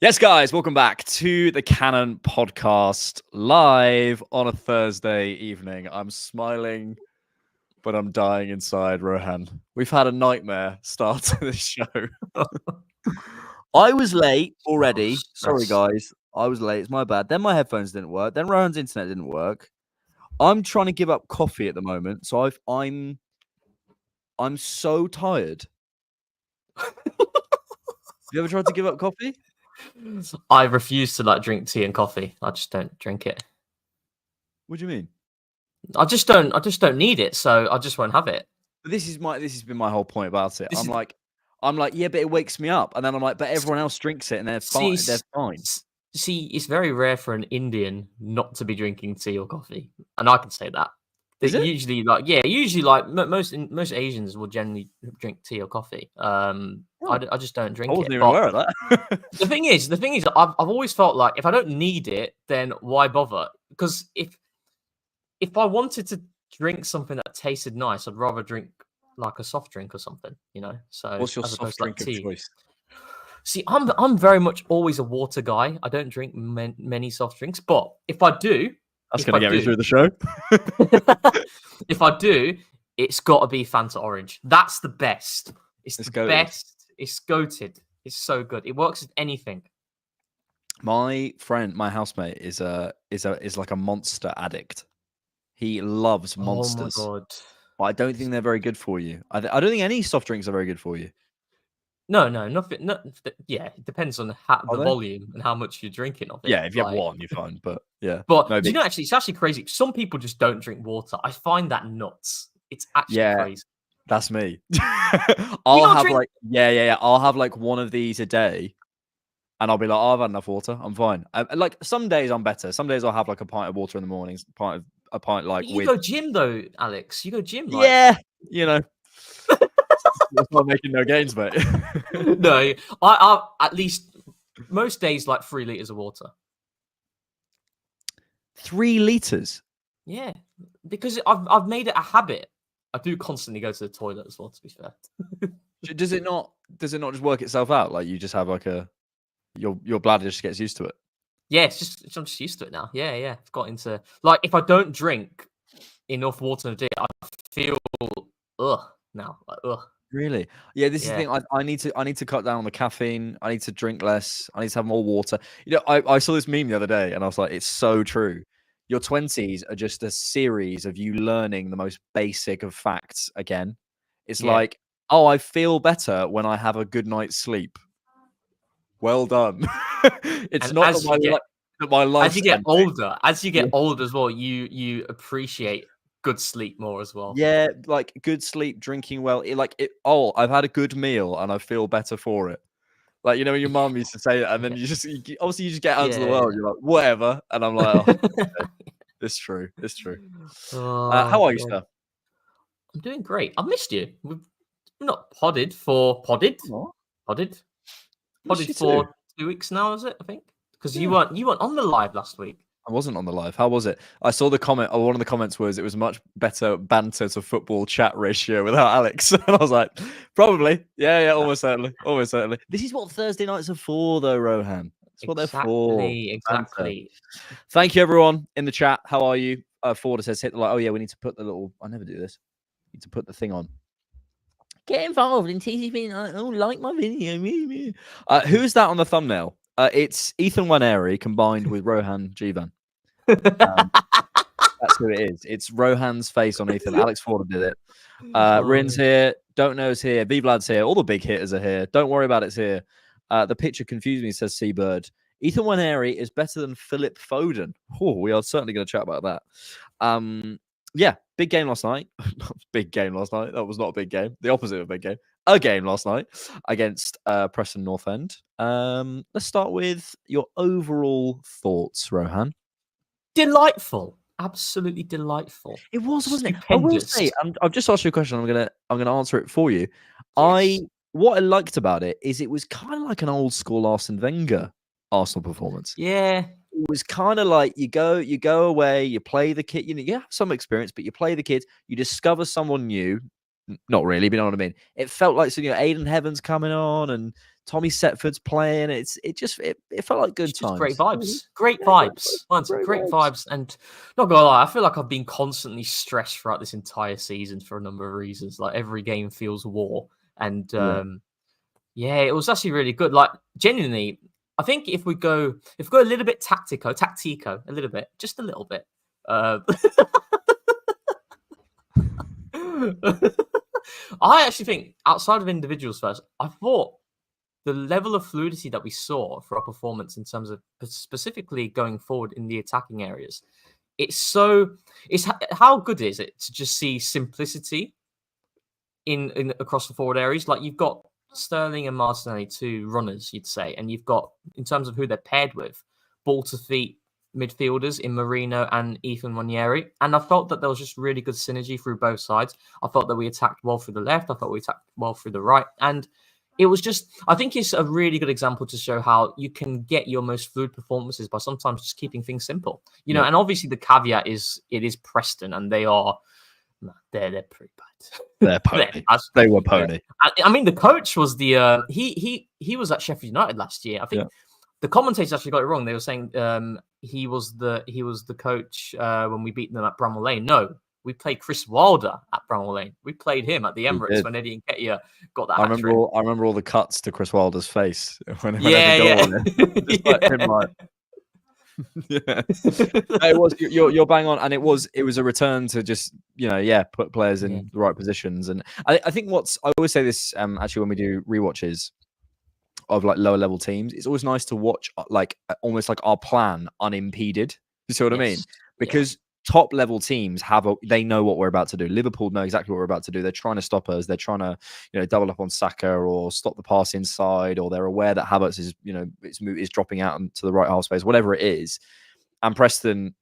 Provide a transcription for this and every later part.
Yes, guys, welcome back to the Cannon podcast live on a Thursday evening. I'm smiling, but I'm dying inside, Rohan. We've had a nightmare start to this show. I was late already. Sorry, guys. I was late. It's my bad. Then my headphones didn't work. Then Rohan's internet didn't work. I'm trying to give up coffee at the moment, so I'm so tired. You ever tried to give up coffee? I refuse to drink tea and coffee. I just don't drink it. What do you mean? I just don't need it, so I just won't have it. This has been my whole point about it. I'm like, yeah, but it wakes me up, and then I'm like, but everyone else drinks it, and they're fine. They're fine. See, it's very rare for an Indian not to be drinking tea or coffee, and I can say that. Usually, most Asians will generally drink tea or coffee. I just don't drink it. I wasn't even aware of that. the thing is, I've always felt like if I don't need it, then why bother? Because if I wanted to drink something that tasted nice, I'd rather drink like a soft drink or something, you know. So what's your soft drink of choice? See, I'm very much always a water guy. I don't drink many soft drinks, but if I do, that's going to get me through the show. If I do, it's got to be Fanta Orange. That's the best. It's the best. It's goated. It's so good. It works with anything. My friend, my housemate, is like a Monster addict. He loves Monsters. Oh my god! But I don't think they're very good for you. I don't think any soft drinks are very good for you. No, nothing. Yeah, it depends on the volume and how much you're drinking of it. Yeah, if you have one, you're fine. But yeah, but do you know, actually, it's actually crazy. Some people just don't drink water. I find that nuts. It's actually crazy. That's me. I'll have like one of these a day, and I'll be like, oh, I've had enough water. I'm fine. Like some days I'm better. Some days I'll have like a pint of water in the mornings, a pint like. You go gym though, Alex. You go gym. Yeah, you know. That's not making no gains, mate. No, I at least most days like 3 liters of water. 3 liters. Yeah, because I've made it a habit. I do constantly go to the toilet as well. To be fair, does it not just work itself out? Like you just have like your bladder just gets used to it. Yeah, I'm just used to it now. Yeah. I've got into like if I don't drink enough water in a day, I feel now. Like, Really? Yeah, this is the thing. I need to cut down on the caffeine. I need to drink less. I need to have more water. You know, I saw this meme the other day, and I was like, it's so true. Your 20s are just a series of you learning the most basic of facts again. It's like, oh, I feel better when I have a good night's sleep. Well done. It's not that my life. As you get older as well, you appreciate good sleep more as well. Yeah, like good sleep, drinking well. I've had a good meal and I feel better for it. Like, you know, when your mum used to say that, and then you just get out into the world. You're like, whatever. And I'm like, it's true. It's true. How are you, sir? I'm doing great. I've missed you. We've not podded for 2 weeks now, is it? I think because you weren't on the live last week. I wasn't on the live. How was it? I saw the comment. One of the comments was it was a much better banter to football chat ratio without Alex. And I was like, probably. Yeah, almost certainly. This is what Thursday nights are for, though, Rohan. That's what they're for. Exactly. Thank you, everyone in the chat. How are you? Ford says, hit the like. Oh, yeah, we need to put the little. I never do this. Need to put the thing on. Get involved in TCP. Oh, like my video. Who's that on the thumbnail? It's Ethan Nwaneri combined with Rohan Jivan. That's who it is. It's Rohan's face on Ethan. Alex Ford did it. Rin's here. Don't know's here. V-Vlad's here. All the big hitters are here. Don't worry about it's here. The picture confused me, says Seabird. Ethan Nwaneri is better than Philip Foden. Oh, we are certainly going to chat about that. Yeah, big game last night. Big game last night. That was not a big game. The opposite of a big game. A game last night against Preston North End. Let's start with your overall thoughts, Rohan. Delightful, absolutely delightful. It was, wasn't it? I will say, I've just asked you a question. I'm gonna answer it for you. Yes. What I liked about it is it was kind of like an old school Arsene Wenger Arsenal performance. Yeah. It was kind of like you go away, you play the kid, you have some experience, but you play the kids, you discover someone new. Not really, but you know what I mean? It felt like Aidan Heaven's coming on and Tommy Setford's playing. It felt like good times. Great vibes. Great vibes. And not gonna lie, I feel like I've been constantly stressed throughout this entire season for a number of reasons. Like every game feels war. And it was actually really good. Like genuinely, I think if we go a little bit tactico, a little bit, just a little bit. I actually think outside of individuals first, I thought the level of fluidity that we saw for our performance in terms of specifically going forward in the attacking areas, how good is it to just see simplicity in across the forward areas? Like you've got Sterling and Martinelli, two runners, you'd say, and you've got, in terms of who they're paired with, ball to feet midfielders in Marino and Nwaneri. And I felt that there was just really good synergy through both sides. I felt that we attacked well through the left. I thought we attacked well through the right. And it was just, I think it's a really good example to show how you can get your most fluid performances by sometimes just keeping things simple. You know, and obviously the caveat is it is Preston and they're pretty bad. They're pony. They were pony. I mean, the coach was he was at Sheffield United last year. I think the commentators actually got it wrong. They were saying he was the coach when we beat them at Bramall Lane. No, we played Chris Wilder at Bramall Lane. We played him at the Emirates when Eddie Nketiah got that. I remember all the cuts to Chris Wilder's face. It was, you're bang on, and it was a return to just put players in the right positions. And I think I always say this actually when we do rewatches of like lower level teams, it's always nice to watch like almost like our plan unimpeded. You see what I mean? Because top level teams they know what we're about to do. Liverpool know exactly what we're about to do. They're trying to stop us. They're trying to double up on Saka or stop the pass inside, or they're aware that Havertz is dropping out into the right half space, whatever it is. And Preston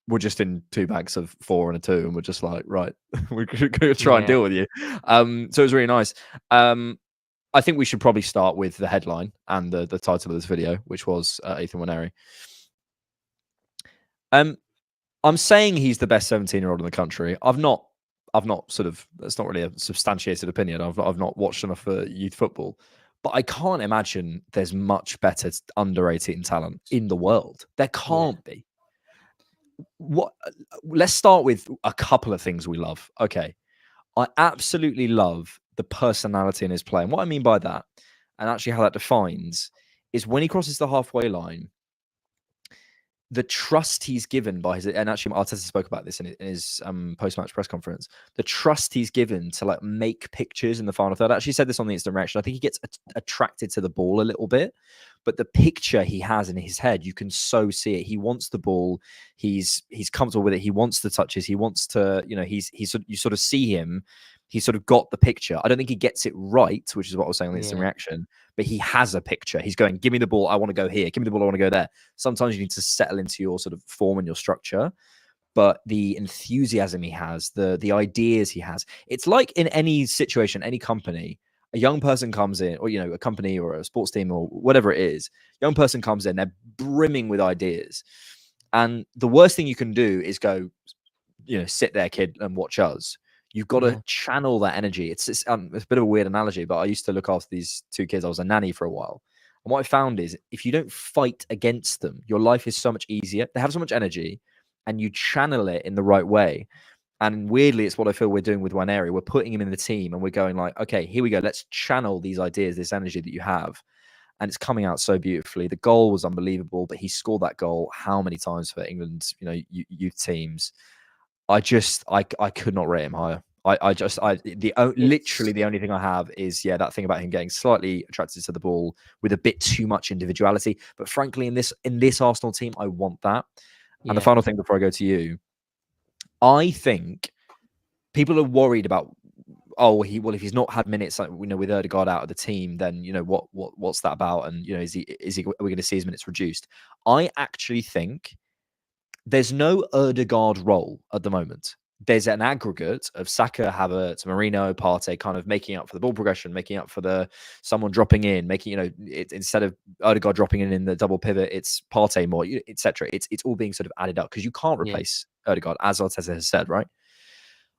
were just in two bags of 4 and a 2, and we're just like, right, we're going to try and deal with you. So it was really nice. I think we should probably start with the headline and the title of this video, which was Ethan Nwaneri. I'm saying he's the best 17-year-old in the country. I've not sort of, that's not really a substantiated opinion. I've not watched enough youth football, but I can't imagine there's much better under 18 talent in the world. There can't be. Let's start with a couple of things we love. Okay. I absolutely love the personality in his play. And what I mean by that, and actually how that defines, is when he crosses the halfway line, the trust he's given by his, and actually Arteta spoke about this in his post-match press conference, the trust he's given to like make pictures in the final third. I actually said this on the instant reaction. I think he gets attracted to the ball a little bit, but the picture he has in his head, you can so see it. He wants the ball. He's comfortable with it. He wants the touches. He wants to, you sort of see him. He's sort of got the picture. I don't think he gets it right, which is what I was saying on the instant reaction, but he has a picture. He's going, give me the ball. I want to go here. Give me the ball. I want to go there. Sometimes you need to settle into your sort of form and your structure, but the enthusiasm he has, the ideas he has, it's like in any situation, any company, a young person comes in, or, a company or a sports team or whatever it is, young person comes in, they're brimming with ideas. And the worst thing you can do is go, sit there, kid, and watch us. You've got to channel that energy. It's a bit of a weird analogy, but I used to look after these two kids. I was a nanny for a while. And what I found is if you don't fight against them, your life is so much easier. They have so much energy and you channel it in the right way. And weirdly, it's what I feel we're doing with Nwaneri. We're putting him in the team and we're going like, okay, here we go. Let's channel these ideas, this energy that you have. And it's coming out so beautifully. The goal was unbelievable, but he scored that goal how many times for England's, youth teams. I could not rate him higher. Literally the only thing I have is that thing about him getting slightly attracted to the ball with a bit too much individuality. But frankly, in this Arsenal team, I want that. And the final thing before I go to you, I think people are worried about if he's not had minutes with Odegaard out of the team, then what's that are we going to see his minutes reduced? I actually think there's no Odegaard role at the moment. There's an aggregate of Saka, Havertz, Marino, Partey kind of making up for the ball progression, making up for someone dropping in, instead of Odegaard dropping in the double pivot, it's Partey more, etc. It's all being sort of added up because you can't replace Odegaard, as Arteta has said, right?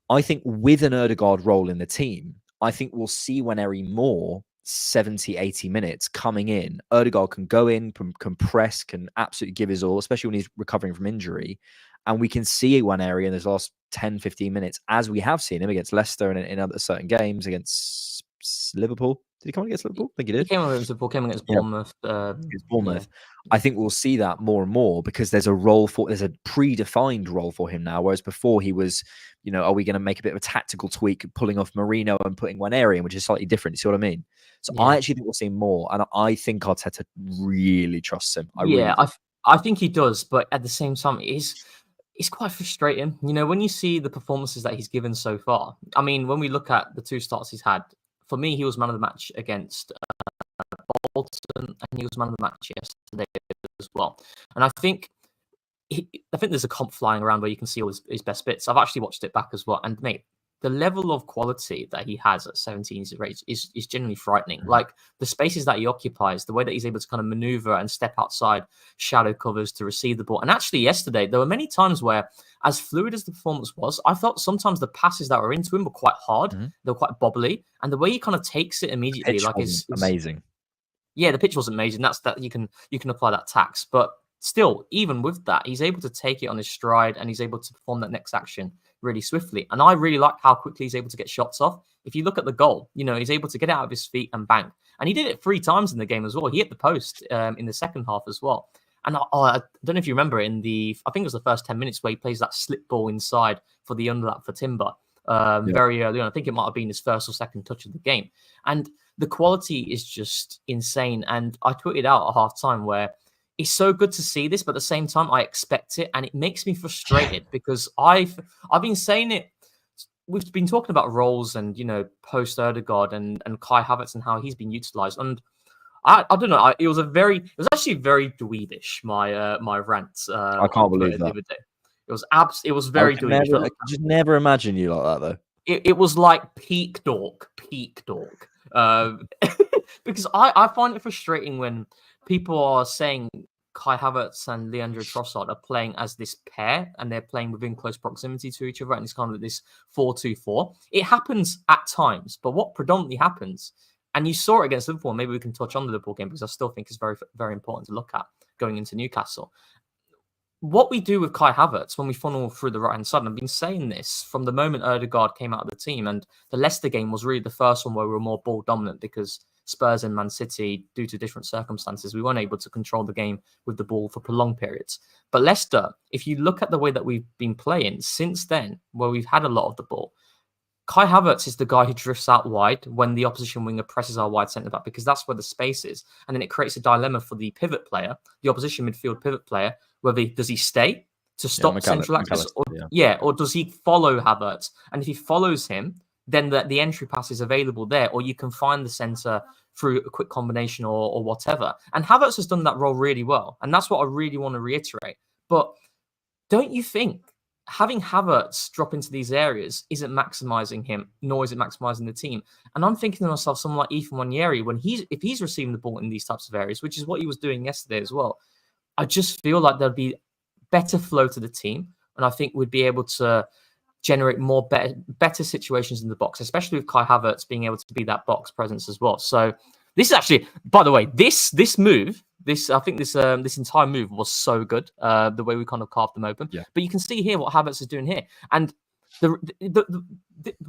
I think with an Odegaard role in the team, I think we'll see Nwaneri more 70, 80 minutes coming in, Odegaard can go in, can press, can absolutely give his all, especially when he's recovering from injury. And we can see Nwaneri in those last 10, 15 minutes, as we have seen him against Leicester and in other certain games against Liverpool. Did he come on against Liverpool? I think he did. He came against Liverpool, came against Bournemouth. Against Bournemouth. I think we'll see that more and more because there's a predefined role for him now. Whereas before he was, are we going to make a bit of a tactical tweak, pulling off Marino and putting Nwaneri in, which is slightly different. You see what I mean? So I actually think we'll see more. And I think Arteta really trusts him. I think he does. But at the same time, it's quite frustrating. When you see the performances that he's given so far, I mean, when we look at the 2 starts he's had, for me, he was man of the match against Bolton, and he was man of the match yesterday as well. And I think there's a comp flying around where you can see all his best bits. I've actually watched it back as well, and mate, the level of quality that he has at 17 is genuinely frightening. Like the spaces that he occupies, the way that he's able to kind of maneuver and step outside shadow covers to receive the ball. And actually yesterday, there were many times where, as fluid as the performance was, I felt sometimes the passes that were into him were quite hard. They were quite bobbly. And the way he kind of takes it immediately, is amazing. Yeah, the pitch was amazing. That's that you can apply that tax. But still, even with that, he's able to take it on his stride and he's able to perform that next action really swiftly. And I really like how quickly he's able to get shots off. If you look at the goal, he's able to get out of his feet and bang. And he did it 3 times in the game as well. He hit the post in the second half as well. And I don't know if you remember I think it was the first 10 minutes where he plays that slip ball inside for the underlap for Timber very early on. I think it might have been his first or second touch of the game. And the quality is just insane. And I tweeted out at half time where it's so good to see this, but at the same time, I expect it. And it makes me frustrated because I've been saying it. We've been talking about roles and, post Odegaard and Kai Havertz and how he's been utilized. And I don't know. It was actually very dweebish, my rant. I can't believe that. It was very dweebish. I just never imagine you like that though. It was like peak dork. Because I find it frustrating when people are saying Kai Havertz and Leandro Trossard are playing as this pair and they're playing within close proximity to each other and it's kind of this 4-2-4. It happens at times, but what predominantly happens, and you saw it against Liverpool, maybe we can touch on the Liverpool game because I still think it's very, very important to look at going into Newcastle. What we do with Kai Havertz when we funnel through the right-hand side, and I've been saying this from the moment Odegaard came out of the team, and the Leicester game was really the first one where we were more ball dominant because Spurs and Man City, due to different circumstances, we weren't able to control the game with the ball for prolonged periods. But Leicester, if you look at the way that we've been playing since then, where we've had a lot of the ball, Kai Havertz is the guy who drifts out wide when the opposition winger presses our wide centre-back because that's where the space is. And then it creates a dilemma for the pivot player, the opposition midfield pivot player, does he stay to stop central access or does he follow Havertz? And if he follows him, then the entry pass is available there, or you can find the centre through a quick combination or whatever. And Havertz has done that role really well. And that's what I really want to reiterate. But don't you think having Havertz drop into these areas isn't maximising him, nor is it maximising the team? And I'm thinking to myself, someone like Nwaneri, if he's receiving the ball in these types of areas, which is what he was doing yesterday as well, I just feel like there'll be better flow to the team. And I think we'd be able to generate more better situations in the box, especially with Kai Havertz being able to be that box presence as well. So this is actually, by the way, this move, this entire move was so good. The way we kind of carved them open. Yeah. But you can see here what Havertz is doing here, and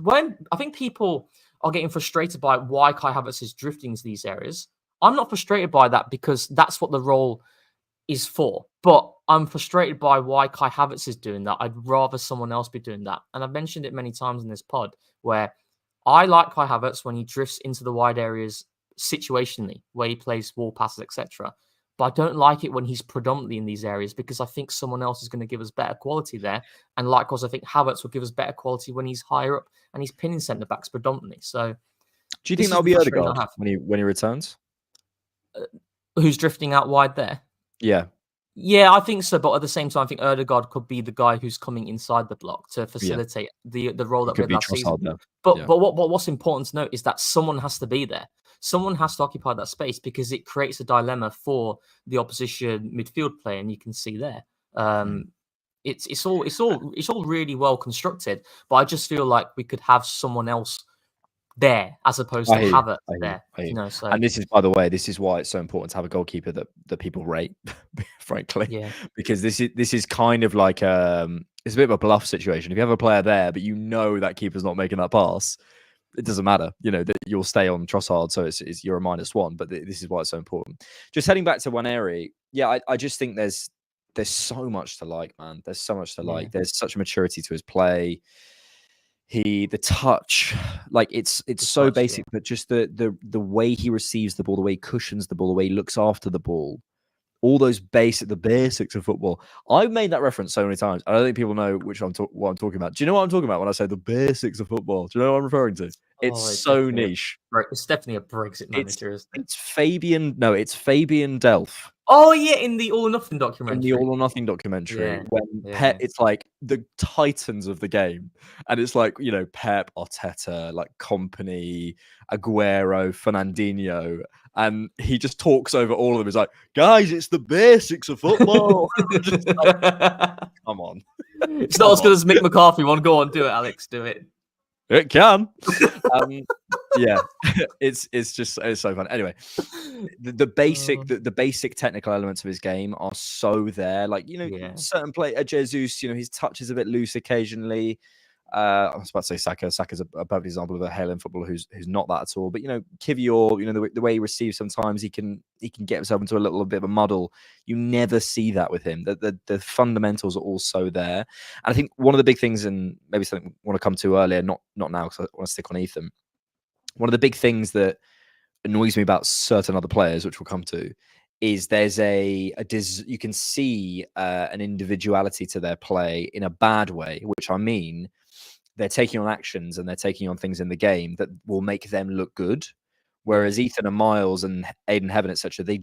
when I think people are getting frustrated by why Kai Havertz is drifting into these areas, I'm not frustrated by that because that's what the role is for. But I'm frustrated by why Kai Havertz is doing that. I'd rather someone else be doing that. And I've mentioned it many times in this pod where I like Kai Havertz when he drifts into the wide areas situationally, where he plays wall passes, etc. But I don't like it when he's predominantly in these areas because I think someone else is going to give us better quality there. And likewise, I think Havertz will give us better quality when he's higher up and he's pinning centre-backs predominantly. So do you think that'll be Odegaard when he returns? Who's drifting out wide there? Yeah, I think so. But at the same time, I think Odegaard could be the guy who's coming inside the block to facilitate the role that we had last season. But what's important to note is that someone has to be there. Someone has to occupy that space because it creates a dilemma for the opposition midfield player, and you can see there. It's all really well constructed, but I just feel like we could have someone else there as opposed to Havertz there. So and this is, by the way, this is why it's so important to have a goalkeeper that people rate, frankly, because this is kind of like it's a bit of a bluff situation. If you have a player there, but that keeper's not making that pass, it doesn't matter, that you'll stay on Trossard, so it's you're a -1. But this is why it's so important. Just heading back to Nwaneri, I just think there's so much to like, man. There's so much to like. There's such a maturity to his play. The touch, like it's so basic, but just the way he receives the ball, the way he cushions the ball, the way he looks after the ball, all those the basics of football. I've made that reference so many times. I don't think people know what I'm talking about. Do you know what I'm talking about when I say the basics of football? Do you know what I'm referring to? It's so niche. It's definitely a Brexit manager, isn't it? It's Fabian Delph. Oh yeah, in the All or Nothing documentary. When Pep, it's like the titans of the game, and it's like Pep, Arteta, like Company, Aguero, Fernandinho, and he just talks over all of them. He's like, guys, it's the basics of football. Come on, it's not as good as Mick McCarthy one. Go on, do it, Alex. Do it. It can. It's so fun. Anyway, the basic technical elements of his game are so there. Like, certain play, Jesus, his touch is a bit loose occasionally. I was about to say Saka. Saka's a perfect example of a hailing footballer who's not that at all. But Kivior, the way he receives, sometimes he can get himself into a little bit of a muddle. You never see that with him. The fundamentals are also there. And I think one of the big things, and maybe something I want to come to earlier, not now because I want to stick on Ethan. One of the big things that annoys me about certain other players, which we'll come to, is there's you can see an individuality to their play in a bad way, which I mean, they're taking on actions and they're taking on things in the game that will make them look good. Whereas Ethan and Miles and Aiden Heaven, etc., they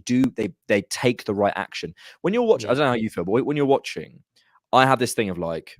take the right action. When you're watching, I don't know how you feel, but when you're watching, I have this thing of like,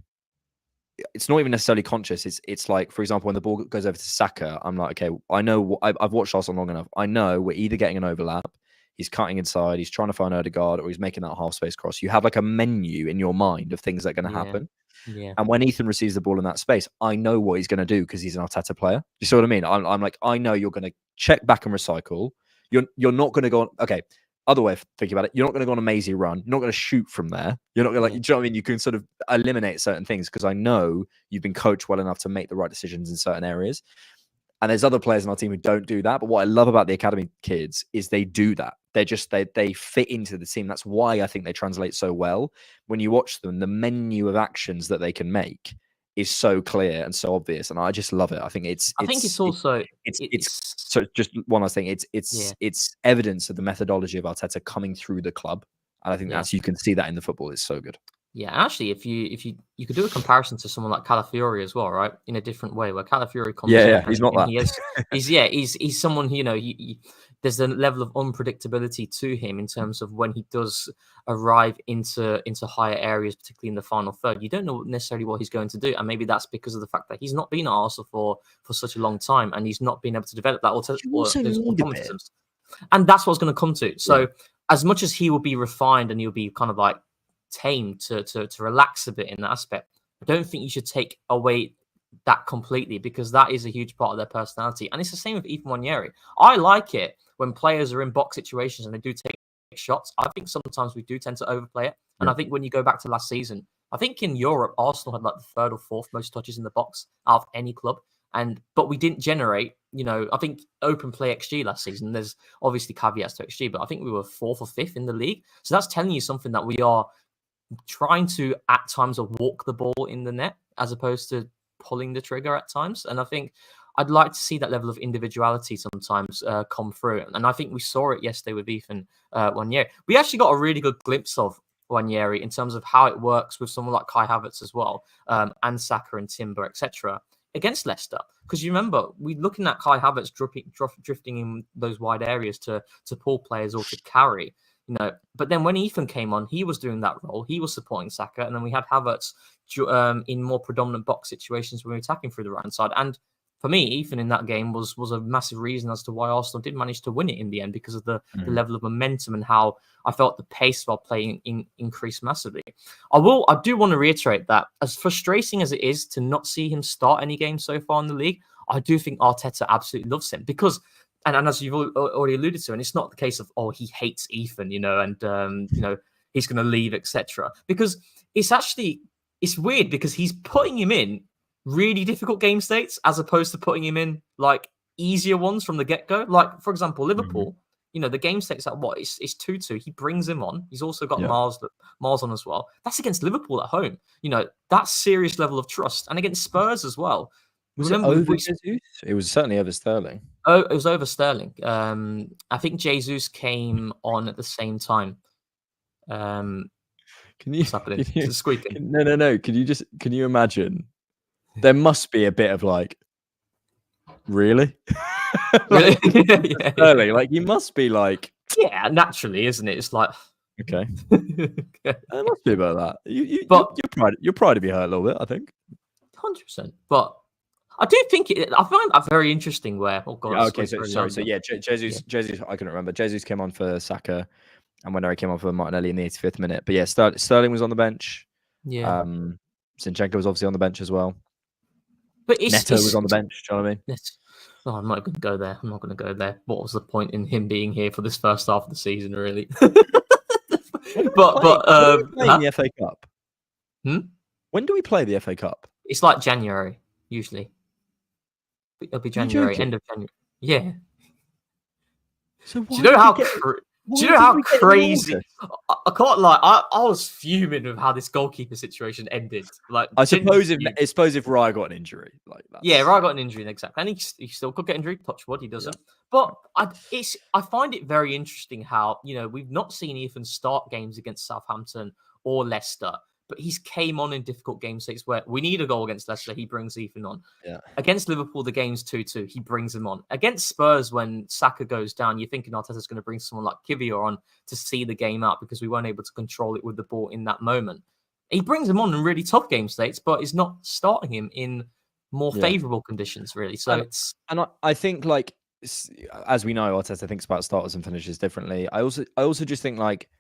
it's not even necessarily conscious. It's like, for example, when the ball goes over to Saka, I'm like, okay, I know I've watched Arsenal long enough. I know we're either getting an overlap, he's cutting inside, he's trying to find Odegaard, or he's making that half space cross. You have like a menu in your mind of things that are going to happen. Yeah. And when Ethan receives the ball in that space, I know what he's going to do because he's an Arteta player. You see what I mean? I'm like, I know you're going to check back and recycle. You're not going to go on. Okay. Other way of thinking about it, you're not going to go on a mazy run. You're not going to shoot from there. You're not going to do you know what I mean? You can sort of eliminate certain things because I know you've been coached well enough to make the right decisions in certain areas. And there's other players in our team who don't do that. But what I love about the academy kids is they do that. They fit into the team. That's why I think they translate so well. When you watch them, the menu of actions that they can make is so clear and so obvious, and I just love it. I think it's so just one last thing. It's evidence of the methodology of Arteta coming through the club, and I think that's you can see that in the football. It's so good. Yeah, actually, if you could do a comparison to someone like Calafiori as well, right? In a different way, where Calafiori comes he's not that. He's someone who, there's a level of unpredictability to him in terms of when he does arrive into higher areas, particularly in the final third. You don't know necessarily what he's going to do, and maybe that's because of the fact that he's not been at Arsenal for such a long time, and he's not been able to develop that automatisms. And that's what's going to come to. So, as much as he will be refined and he'll be kind of like tame to relax a bit in that aspect, I don't think you should take away that completely, because that is a huge part of their personality. And it's the same with Ethan Nwaneri. I like it when players are in box situations and they do take shots. I think sometimes we do tend to overplay it. And I think when you go back to last season, I think in Europe, Arsenal had like the third or fourth most touches in the box out of any club. But we didn't generate, I think open play XG last season. There's obviously caveats to XG, but I think we were fourth or fifth in the league. So that's telling you something, that we are trying to at times walk the ball in the net as opposed to pulling the trigger at times. And I think I'd like to see that level of individuality sometimes come through. And I think we saw it yesterday with Ethan Nwaneri. We actually got a really good glimpse of Nwaneri in terms of how it works with someone like Kai Havertz as well, and Saka and Timber, etc. against Leicester. Because you remember, we're looking at Kai Havertz drifting in those wide areas to pull players or to carry. But then when Ethan came on, he was doing that role. He was supporting Saka, and then we had Havertz in more predominant box situations when we were attacking through the right hand side. And for me, Ethan in that game was a massive reason as to why Arsenal did manage to win it in the end, because of the level of momentum and how I felt the pace of our play increased massively. I do want to reiterate that, as frustrating as it is to not see him start any game so far in the league, I do think Arteta absolutely loves him because, and as you've already alluded to, and it's not the case of, oh, he hates Ethan, and he's going to leave, etc. Because it's weird because he's putting him in really difficult game states as opposed to putting him in like easier ones from the get-go. Like, for example, Liverpool, the game states at what? It's 2-2. He brings him on. He's also got Mars on as well. That's against Liverpool at home. That's serious level of trust. And against Spurs as well. Was it over Jesus? It was certainly over Sterling. Oh, it was over Sterling. I think Jesus came on at the same time. Can you? Squeaking. No. Can you imagine? There must be a bit of like, really? Really? Sterling, like you must be like, yeah, naturally, isn't it? It's like, okay, there must be about that. But your pride to be hurt a little bit, I think. 100%. But I do think I find that very interesting. Where Jesus, I couldn't remember. Jesus came on for Saka, and Nwaneri came on for Martinelli in the 85th minute. But yeah, Sterling was on the bench. Yeah. Zinchenko was obviously on the bench as well. But Neto was on the bench. Do you know what I mean? Oh, I'm not going to go there. What was the point in him being here for this first half of the season, really? Playing the FA Cup. When do we play the FA Cup? It's like January usually. It'll be January, end of January. Yeah. So do you know how crazy? I can't lie. I was fuming with how this goalkeeper situation ended. Like, I suppose if Raya got an injury, like that. Yeah, Raya got an injury, exactly, and he still could get injured. Touch wood, he doesn't. Yeah. But I find it very interesting how we've not seen Ethan start games against Southampton or Leicester. But he's came on in difficult game states where we need a goal against Leicester. He brings Ethan on. Yeah. Against Liverpool, the game's 2-2. He brings him on. Against Spurs, when Saka goes down, you're thinking Arteta's going to bring someone like Kivior on to see the game out because we weren't able to control it with the ball in that moment. He brings him on in really tough game states, but is not starting him in more favourable conditions, really. So I think, like, as we know, Arteta thinks about starters and finishes differently. I also just think, like,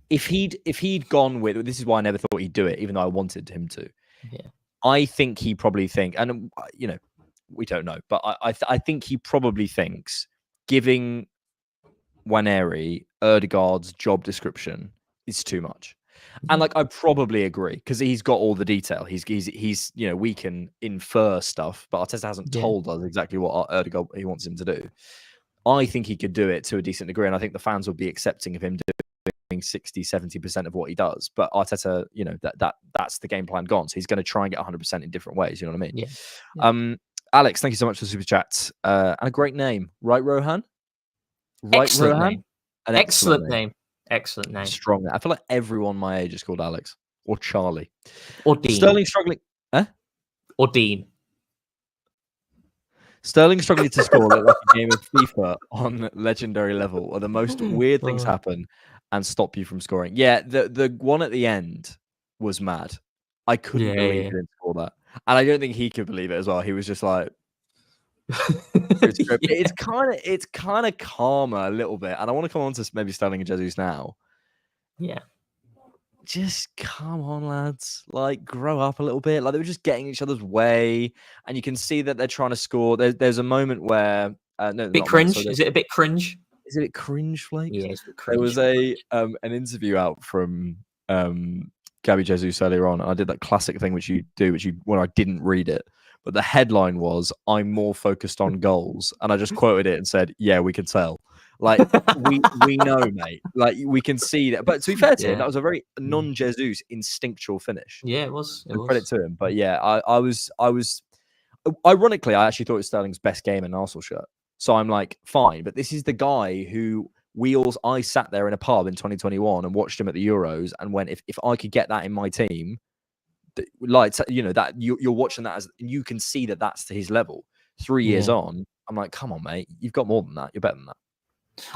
if he'd gone with, this is why I never thought he'd do it, even though I wanted him to. Yeah, I think he probably and we don't know, but I think he probably thinks giving Nwaneri Odegaard's job description is too much, and like I probably agree because he's got all the detail. He's we can infer stuff, but Arteta hasn't told us exactly what Odegaard he wants him to do. I think he could do it to a decent degree, and I think the fans will be accepting of him doing 60-70% of what he does. But Arteta, that's the game plan gone. So he's going to try and get 100% in different ways. You know what I mean? Yeah. Alex, thank you so much for the super chat. And a great name, right, Rohan? Right, excellent Rohan? Name. An excellent name. Excellent name. Strong. I feel like everyone my age is called Alex or Charlie or Dean. Sterling struggling, or Dean. Sterling struggling to score like a game of FIFA on legendary level, or the most weird things happen and stop you from scoring. Yeah, the one at the end was mad. I couldn't believe he didn't score that. And I don't think he could believe it as well. He was just like, it's kind of calmer a little bit. And I want to come on to maybe Sterling and Jesus now. Yeah. Just come on, lads. Like, grow up a little bit. Like, they were just getting each other's way. And you can see that they're trying to score. There's a moment where... bit cringe? Is it a bit cringe? Is it a cringe, Flake? Yeah, it's a bit cringe. There was an interview out from Gabriel Jesus earlier on, and I did that classic thing which you do, when I didn't read it, but the headline was, "I'm more focused on goals," and I just quoted it and said, "Yeah, we can tell. Like, we know, mate. Like, we can see that." But to be fair to him, that was a very non-Jesus instinctual finish. Yeah, it was. Credit to him. But yeah, I was ironically, I actually thought it was Sterling's best game in an Arsenal shirt. So I'm like, fine, but this is the guy who I sat there in a pub in 2021 and watched him at the Euros and went, if I could get that in my team, like, that you're watching that as, you can see that that's to his level. 3 years on, I'm like, come on, mate, you've got more than that. You're better than that.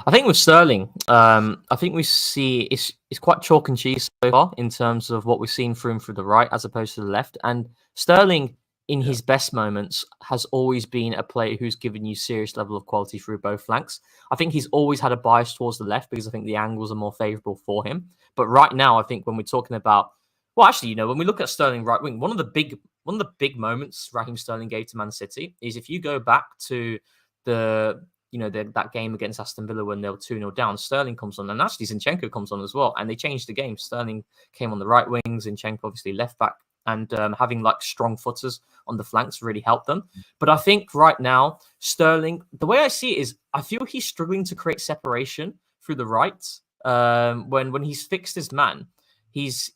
I think with Sterling, I think we see it's quite chalk and cheese so far in terms of what we've seen through the right as opposed to the left. And Sterling, in his best moments, has always been a player who's given you serious level of quality through both flanks. I think he's always had a bias towards the left because I think the angles are more favourable for him. But right now, I think when we're talking about, well, actually, when we look at Sterling right wing, one of the big one of the big moments Raheem Sterling gave to Man City is if you go back to that game against Aston Villa when they were 2-0 down, Sterling comes on, and actually Zinchenko comes on as well, and they changed the game. Sterling came on the right wing, Zinchenko obviously left back, and having like strong footers on the flanks really helped them. But I think right now, Sterling, the way I see it is, I feel he's struggling to create separation through the right. When he's fixed his man, he's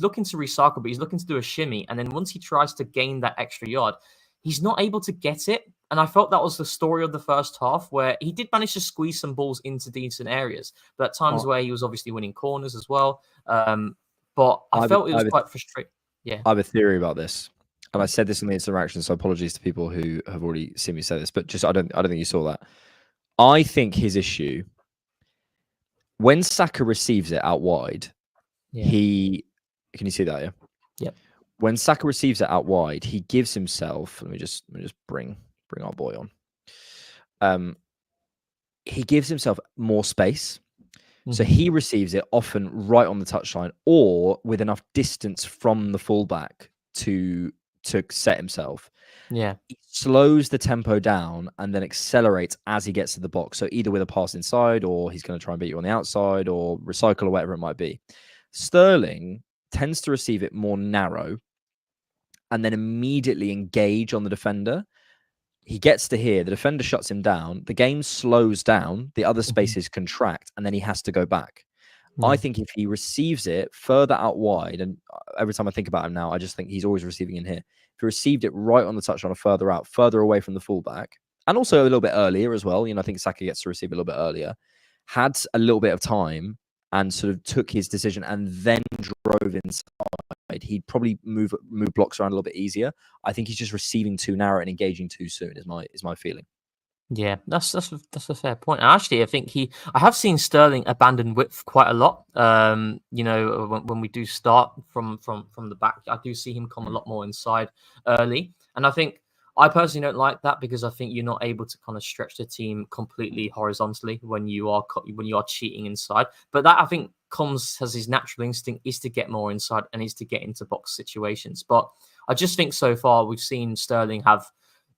looking to recycle, but he's looking to do a shimmy, and then once he tries to gain that extra yard, he's not able to get it. And I felt that was the story of the first half, where he did manage to squeeze some balls into decent areas, but at times where he was obviously winning corners as well. But I felt it was quite frustrating. Yeah, I have a theory about this, and I said this in the interaction, so apologies to people who have already seen me say this, but just I don't think you saw that. I think his issue, when Saka receives it out wide, can you see that? Yeah. Yep. When Saka receives it out wide, he gives himself. Let me just bring our boy on. He gives himself more space. So he receives it often right on the touchline or with enough distance from the fullback to set himself. Yeah. He slows the tempo down and then accelerates as he gets to the box. So either with a pass inside, or he's going to try and beat you on the outside, or recycle, or whatever it might be. Sterling tends to receive it more narrow and then immediately engage on the defender. He gets to here, the defender shuts him down, the game slows down, the other spaces contract, and then he has to go back. I think if he receives it further out wide, and every time I think about him now, I just think he's always receiving in here. If he received it right on the touchline or further out, further away from the fullback, and also a little bit earlier as well, I think Saka gets to receive a little bit earlier, had a little bit of time and sort of took his decision and then drove inside, he'd probably move blocks around a little bit easier. I think he's just receiving too narrow and engaging too soon. Is my feeling. Yeah, that's a fair point. And actually, I think I have seen Sterling abandon width quite a lot. When we do start from the back, I do see him come a lot more inside early, and I think I personally don't like that because I think you're not able to kind of stretch the team completely horizontally when you are cheating inside. But that I think comes as his natural instinct is to get more inside and is to get into box situations. But I just think so far we've seen Sterling have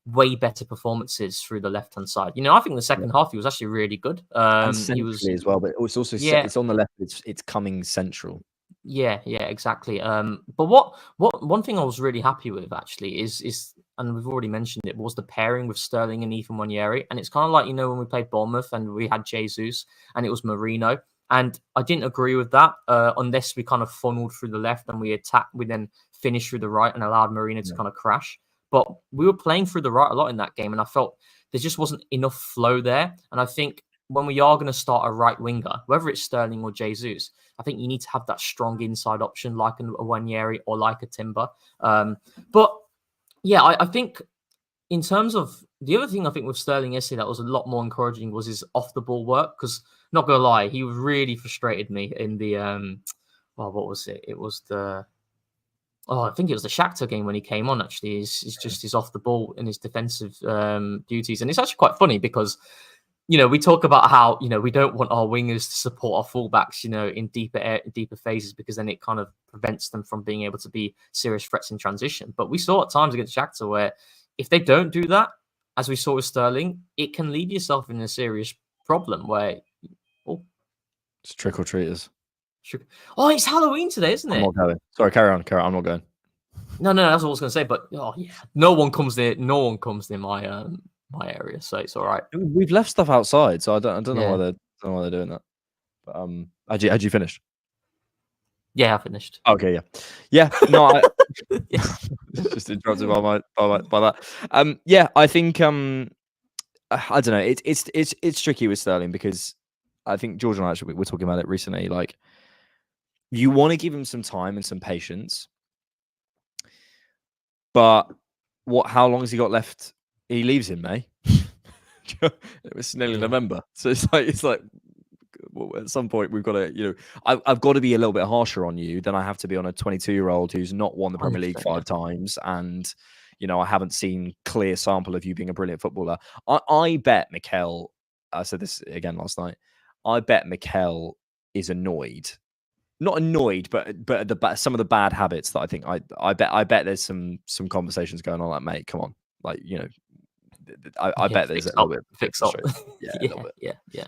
way better performances through the left-hand side. I think the second half he was actually really good. He was as well, but it's also it's on the left. It's coming central. Yeah, exactly. But what one thing I was really happy with actually is and we've already mentioned it, was the pairing with Sterling and Ethan Nwaneri. And it's kind of like, when we played Bournemouth and we had Jesus and it was Marino. And I didn't agree with that unless we kind of funneled through the left and we then finished through the right and allowed Marino to kind of crash. But we were playing through the right a lot in that game. And I felt there just wasn't enough flow there. And I think when we are going to start a right winger, whether it's Sterling or Jesus, I think you need to have that strong inside option like a Nwaneri or like a Timber. But yeah, I think in terms of the other thing I think with Sterling yesterday that was a lot more encouraging was his off the ball work. Because not gonna lie, he really frustrated me in the what was it? It was I think it was the Shakhtar game when he came on. Actually, is just his off the ball and his defensive duties, and it's actually quite funny because we talk about how we don't want our wingers to support our fullbacks, in deeper phases because then it kind of prevents them from being able to be serious threats in transition. But we saw at times against Shakhtar where if they don't do that, as we saw with Sterling, it can leave yourself in a serious problem where it's trick or treaters. Oh, it's Halloween today, isn't it? I'm not going. Sorry, carry on. I'm not going. No, that's what I was going to say. But no one comes near my my area, so it's all right. We've left stuff outside, so I don't know why they're doing that. But had you finished? Yeah, I finished. Okay, yeah. No, just interrupted by that. Yeah, I think I don't know. It's tricky with Sterling because I think George and I actually were talking about it recently. Like, you want to give him some time and some patience, but how long has he got left? He leaves in May. It was nearly November, so it's like well, at some point we've got to, I've got to be a little bit harsher on you than I have to be on a 22-year-old who's not won the Premier League 5 times, and I haven't seen clear sample of you being a brilliant footballer. I bet Mikel. I said this again last night. I bet Mikel is annoyed not annoyed, but some of the bad habits that I think I bet there's some conversations going on. Like, mate, come on, like, you know, I bet there's a little bit fix up. Yeah.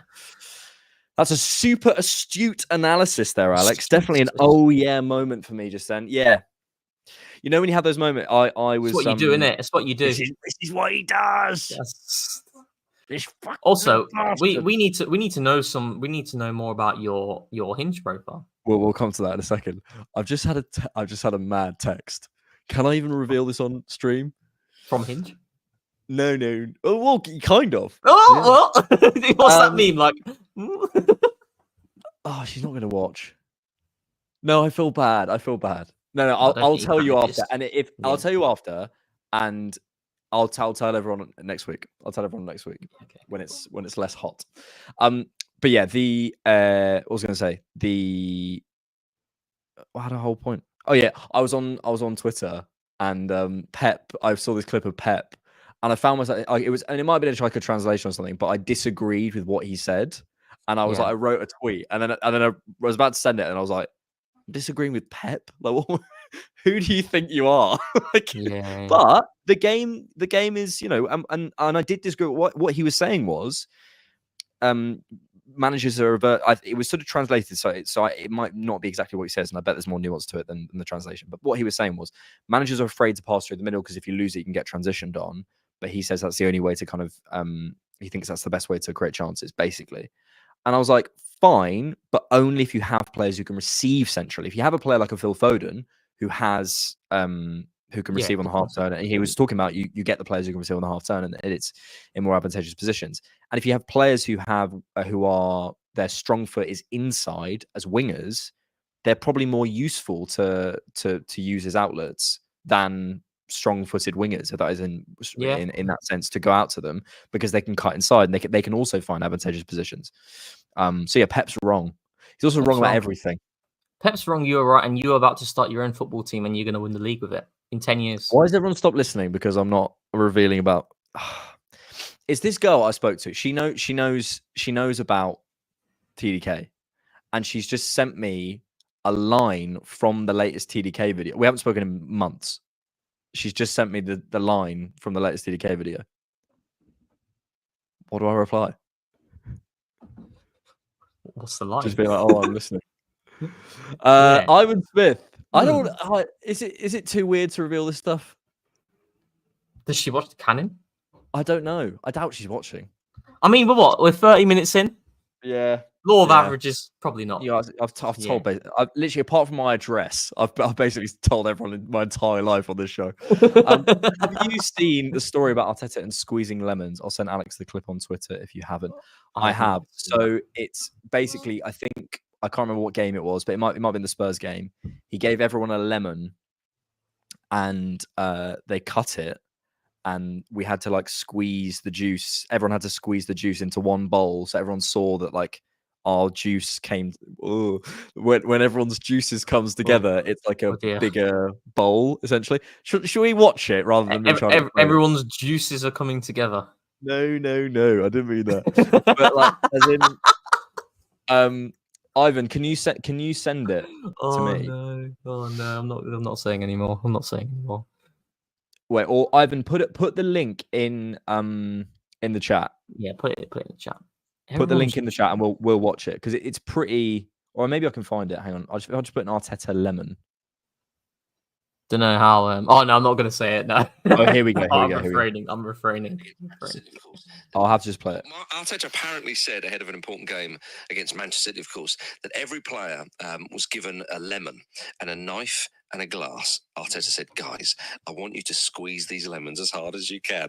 That's a super astute analysis there, Alex. Definitely an oh yeah moment for me just then. Yeah. You know when you have those moments, I was. It's what you do, innit? It's what you do. This is what he does. Yes. Also, we need to know more about your Hinge profile. We'll come to that in a second. I've just had a mad text. Can I even reveal this on stream? From Hinge? No. Oh, well, kind of. Oh, yeah. What's that mean? Like, oh, she's not going to watch. No, I feel bad. No, I'll tell you after. And I'll tell you after, and I'll tell everyone next week. I'll tell everyone next week when it's less hot. But yeah, what was I going to say? I had a whole point. Oh yeah, I was on Twitter, and Pep. I saw this clip of Pep, and I found myself. It might have been like a translation or something, but I disagreed with what he said, and I was like, I wrote a tweet, and then I was about to send it, and I was like, disagreeing with Pep? Like, who do you think you are? But the game is, you know, and I did disagree. What he was saying was, managers are it was sort of translated, so it might not be exactly what he says, and I bet there's more nuance to it than the translation. But what he was saying was, managers are afraid to pass through the middle because if you lose it, you can get transitioned on. But he says that's the only way to kind of he thinks that's the best way to create chances, basically. And I was like, fine, but only if you have players who can receive centrally. If you have a player like a Phil Foden who has who can receive on the half turn, and he was talking about you get the players who can receive on the half turn, and it's in more advantageous positions. And if you have players who are their strong foot is inside as wingers, they're probably more useful to use as outlets than strong-footed wingers. So that is in that sense, to go out to them because they can cut inside and they can also find advantageous positions. So yeah, Pep's wrong. He's also wrong about everything. Pep's wrong, you're right, and you're about to start your own football team and you're going to win the league with it in 10 years. Why does everyone stop listening? Because I'm not revealing about... It's this girl I spoke to. She knows about TDK, and she's just sent me a line from the latest TDK video. We haven't spoken in months. She's just sent me the line from the latest TDK video. What do I reply? What's the line? Just be like, oh, I'm listening. Ivan Smith. I don't. Is it too weird to reveal this stuff? Does she watch the Cannon? I don't know. I doubt she's watching. I mean, but what? We're 30 minutes in. Yeah. Law of averages, probably not. Yeah, I've told. I've literally, apart from my address, I've basically told everyone in my entire life on this show. Have you seen the story about Arteta and squeezing lemons? I'll send Alex the clip on Twitter if you haven't. I have. So it's basically, I think, I can't remember what game it was, but it might have been the Spurs game. He gave everyone a lemon, and they cut it, and we had to like squeeze the juice. Everyone had to squeeze the juice into one bowl, so everyone saw that like our juice came. When everyone's juices comes together, it's like a bigger bowl essentially. Should we watch it rather than everyone's juices are coming together? No, I didn't mean that. But like, as in, Ivan, can you send it to me? Oh no, I'm not saying anymore. Wait, or Ivan, put the link in the chat. Yeah, put it in the chat. Put the link in the chat and we'll watch it because it's pretty. Or maybe I can find it. Hang on, I'll just put an Arteta lemon. Don't know how. Oh no, I'm not going to say it. No. Oh, here we go. I'm refraining. I'll have to just play it. Arteta apparently said ahead of an important game against Manchester City, of course, that every player was given a lemon and a knife and a glass. Arteta said, "Guys, I want you to squeeze these lemons as hard as you can."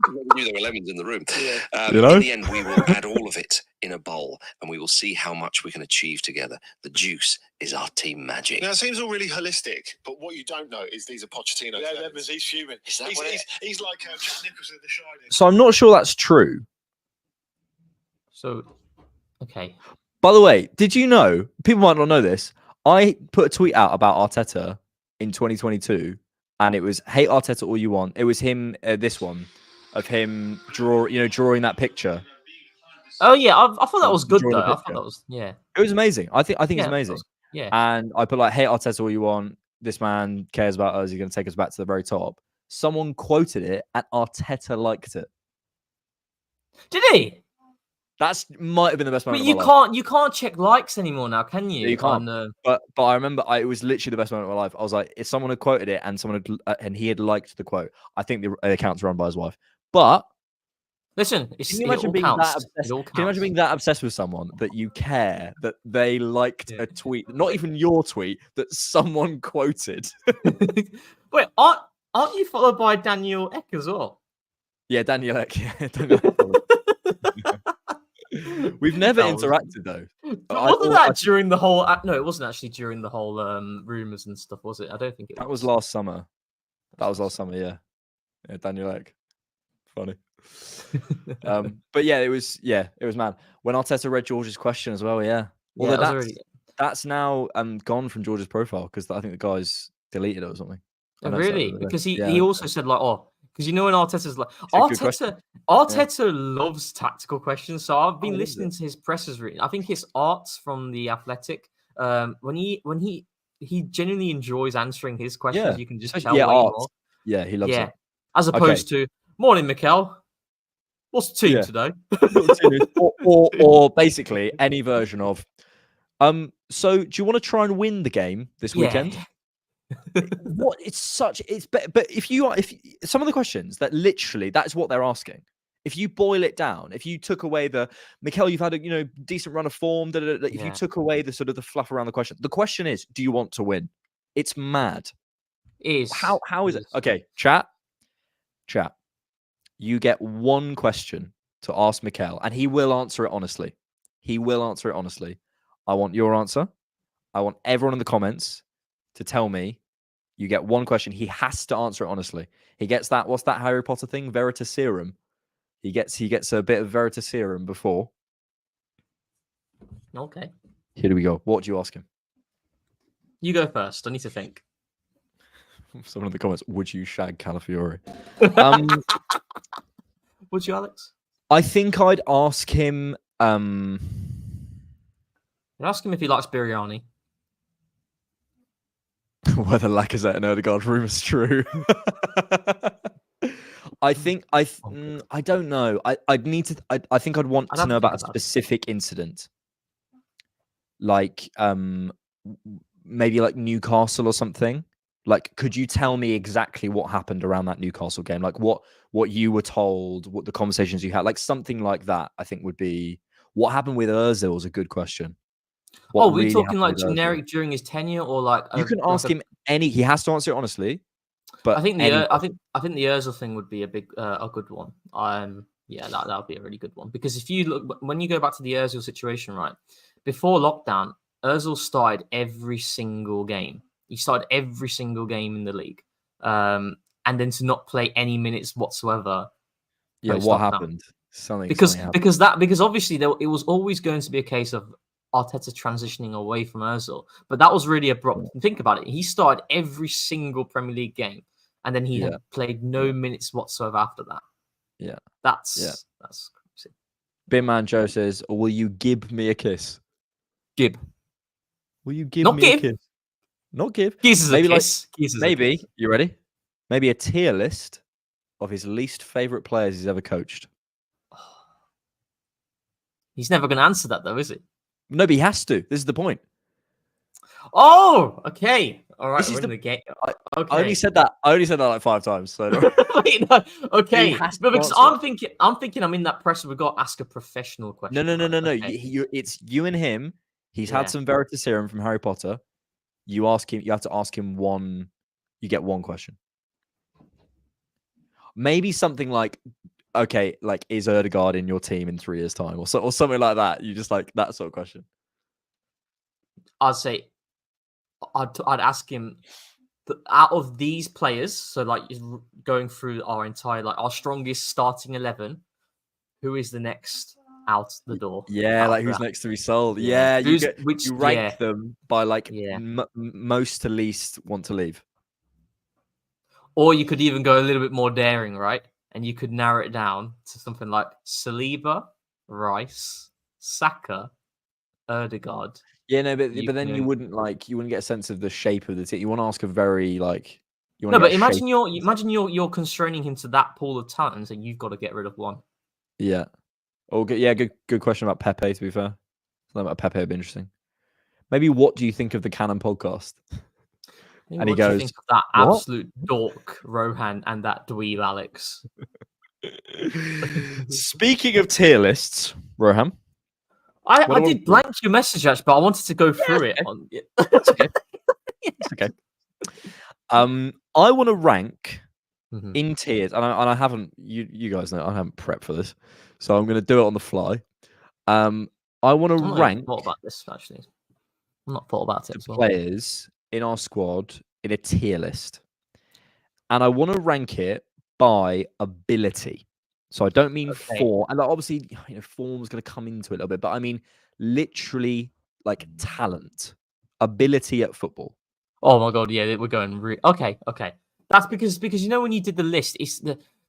We knew there were lemons in the room. Yeah. In the end, we will add all of it in a bowl, and we will see how much we can achieve together. The juice is our team magic. Now, it seems all really holistic, but what you don't know is these are Pochettino's lemons. He's fuming. He's like Jack Nicholson in The Shining. So I'm not sure that's true. So, okay. By the way, did you know, people might not know this, I put a tweet out about Arteta in 2022, and it was, hate Arteta all you want. It was him, this one, of him drawing that picture. Oh, yeah, I thought that was good, though. I thought that was, yeah. It was amazing. I think it's Yeah, amazing. yeah. And I put like, "Hey Arteta, all you want. This man cares about us. He's going to take us back to the very top." Someone quoted it, and Arteta liked it. Did he? That's might have been the best But moment of my life. you can't check likes anymore now, can you? Yeah, you can't. But I remember it was literally the best moment of my life. I was like, if someone had quoted it and and he had liked the quote, I think the account's run by his wife. But listen, can you imagine being that obsessed? Can you imagine being that obsessed with someone that you care that they liked a tweet, not even your tweet, that someone quoted? Wait, aren't you followed by Daniel Ek as well? Yeah, Daniel Ek. Yeah, Daniel Ek. We've never interacted though. Wasn't that during the whole? No, it wasn't actually during the whole rumors and stuff, was it? I don't think it was. That was last summer. That was last summer. Yeah, Daniel Ek. Funny. But yeah, it was mad. When Arteta read George's question as well, yeah. Although that's now gone from George's profile because I think the guy's deleted it or something. Oh, really? Because he also said like, because when Arteta's like Arteta loves tactical questions. So I've been listening to his pressers reading. I think it's Arts from the Athletic. When he genuinely enjoys answering his questions, you can just tell. Yeah, he loves it. As opposed to morning, Mikel. What's the team today? or basically any version of. So do you want to try and win the game this weekend? What it's but if some of the questions that literally that's what they're asking. If you boil it down, if you took away the Mikel, you've had a decent run of form. If you took away the sort of the fluff around the question is, do you want to win? It's mad. How is it? Okay, chat. You get one question to ask Mikel, and he will answer it honestly. I want your answer. I want everyone in the comments to tell me. You get one question. He has to answer it honestly. He gets that. What's that Harry Potter thing? Veritaserum. He gets a bit of Veritaserum before. Okay. Here we go. What do you ask him? You go first. I need to think. Someone in the comments. Would you shag Calafiore? Would you, Alex? I think I'd ask him. I'd ask him if he likes biryani. Whether Lacazette and Odegaard rumors true. I think I don't know. I'd need to. I think I'd want to know about a specific incident, like maybe like Newcastle or something. Like, could you tell me exactly what happened around that Newcastle game? Like what you were told, what the conversations you had, like something like that. I think would be what happened with Ozil is a good question. What we're talking like generic during his tenure, or like you can ask him any. He has to answer it honestly. But I think the Ozil thing would be a good one. Yeah, that would be a really good one because if you look when you go back to the Ozil situation, right before lockdown, Ozil started every single game. He started every single game in the league, and then to not play any minutes whatsoever. Yeah, what happened? Because obviously it was always going to be a case of Arteta transitioning away from Ozil, but that was really abrupt. Think about it. He started every single Premier League game, and then he had played no minutes whatsoever after that. Yeah, that's crazy. Bin Man Joe says, "Will you give me a kiss?" Gib. Will you give me a kiss? Not give. Kiss is maybe a kiss. Maybe you ready? Maybe a tier list of his least favorite players he's ever coached. He's never going to answer that though, is he? No, but he has to. This is the point. Oh, okay. All right, we're in the game. Okay. I only said that like 5 times. So wait, no. Okay. But because I'm thinking I'm in that pressure. We've got to ask a professional question. No. Okay. It's you and him. He's had some Veritaserum from Harry Potter. You ask him. You have to ask him one. You get one question. Maybe something like, okay, like is Odegaard in your team in 3 years' time, or something like that. You just like that sort of question. I'd say, I'd ask him, out of these players, so like going through our entire our strongest starting 11, who is the next out the door? Yeah, like who's next to be sold? Yeah, you rank them by like most to least want to leave. Or you could even go a little bit more daring, right? And you could narrow it down to something like Saliba, Rice, Saka, Odegaard. Yeah, no, but then you wouldn't get a sense of the shape of the team. You want to ask a very like. No, but imagine you're constraining him to that pool of talent, and so you've got to get rid of one. Yeah. Oh, good question about Pepe. To be fair, something about Pepe would be interesting. Maybe what do you think of the Cannon podcast? And he goes, do you think of that absolute dork Rohan and that dweeb Alex? Speaking of tier lists, Rohan. I did blank your message actually, but I wanted to go through it. It's okay. It's okay. I want to rank in tiers, and I haven't. You guys know I haven't prepped for this, so I'm going to do it on the fly. I want to rank. Thought about this actually. I'm not thought about it. Players in our squad in a tier list, and I want to rank it by ability. So I don't mean form, and obviously form's going to come into it a little bit, but I mean literally like talent, ability at football. Oh my god, yeah, we're going okay. That's because when you did the list,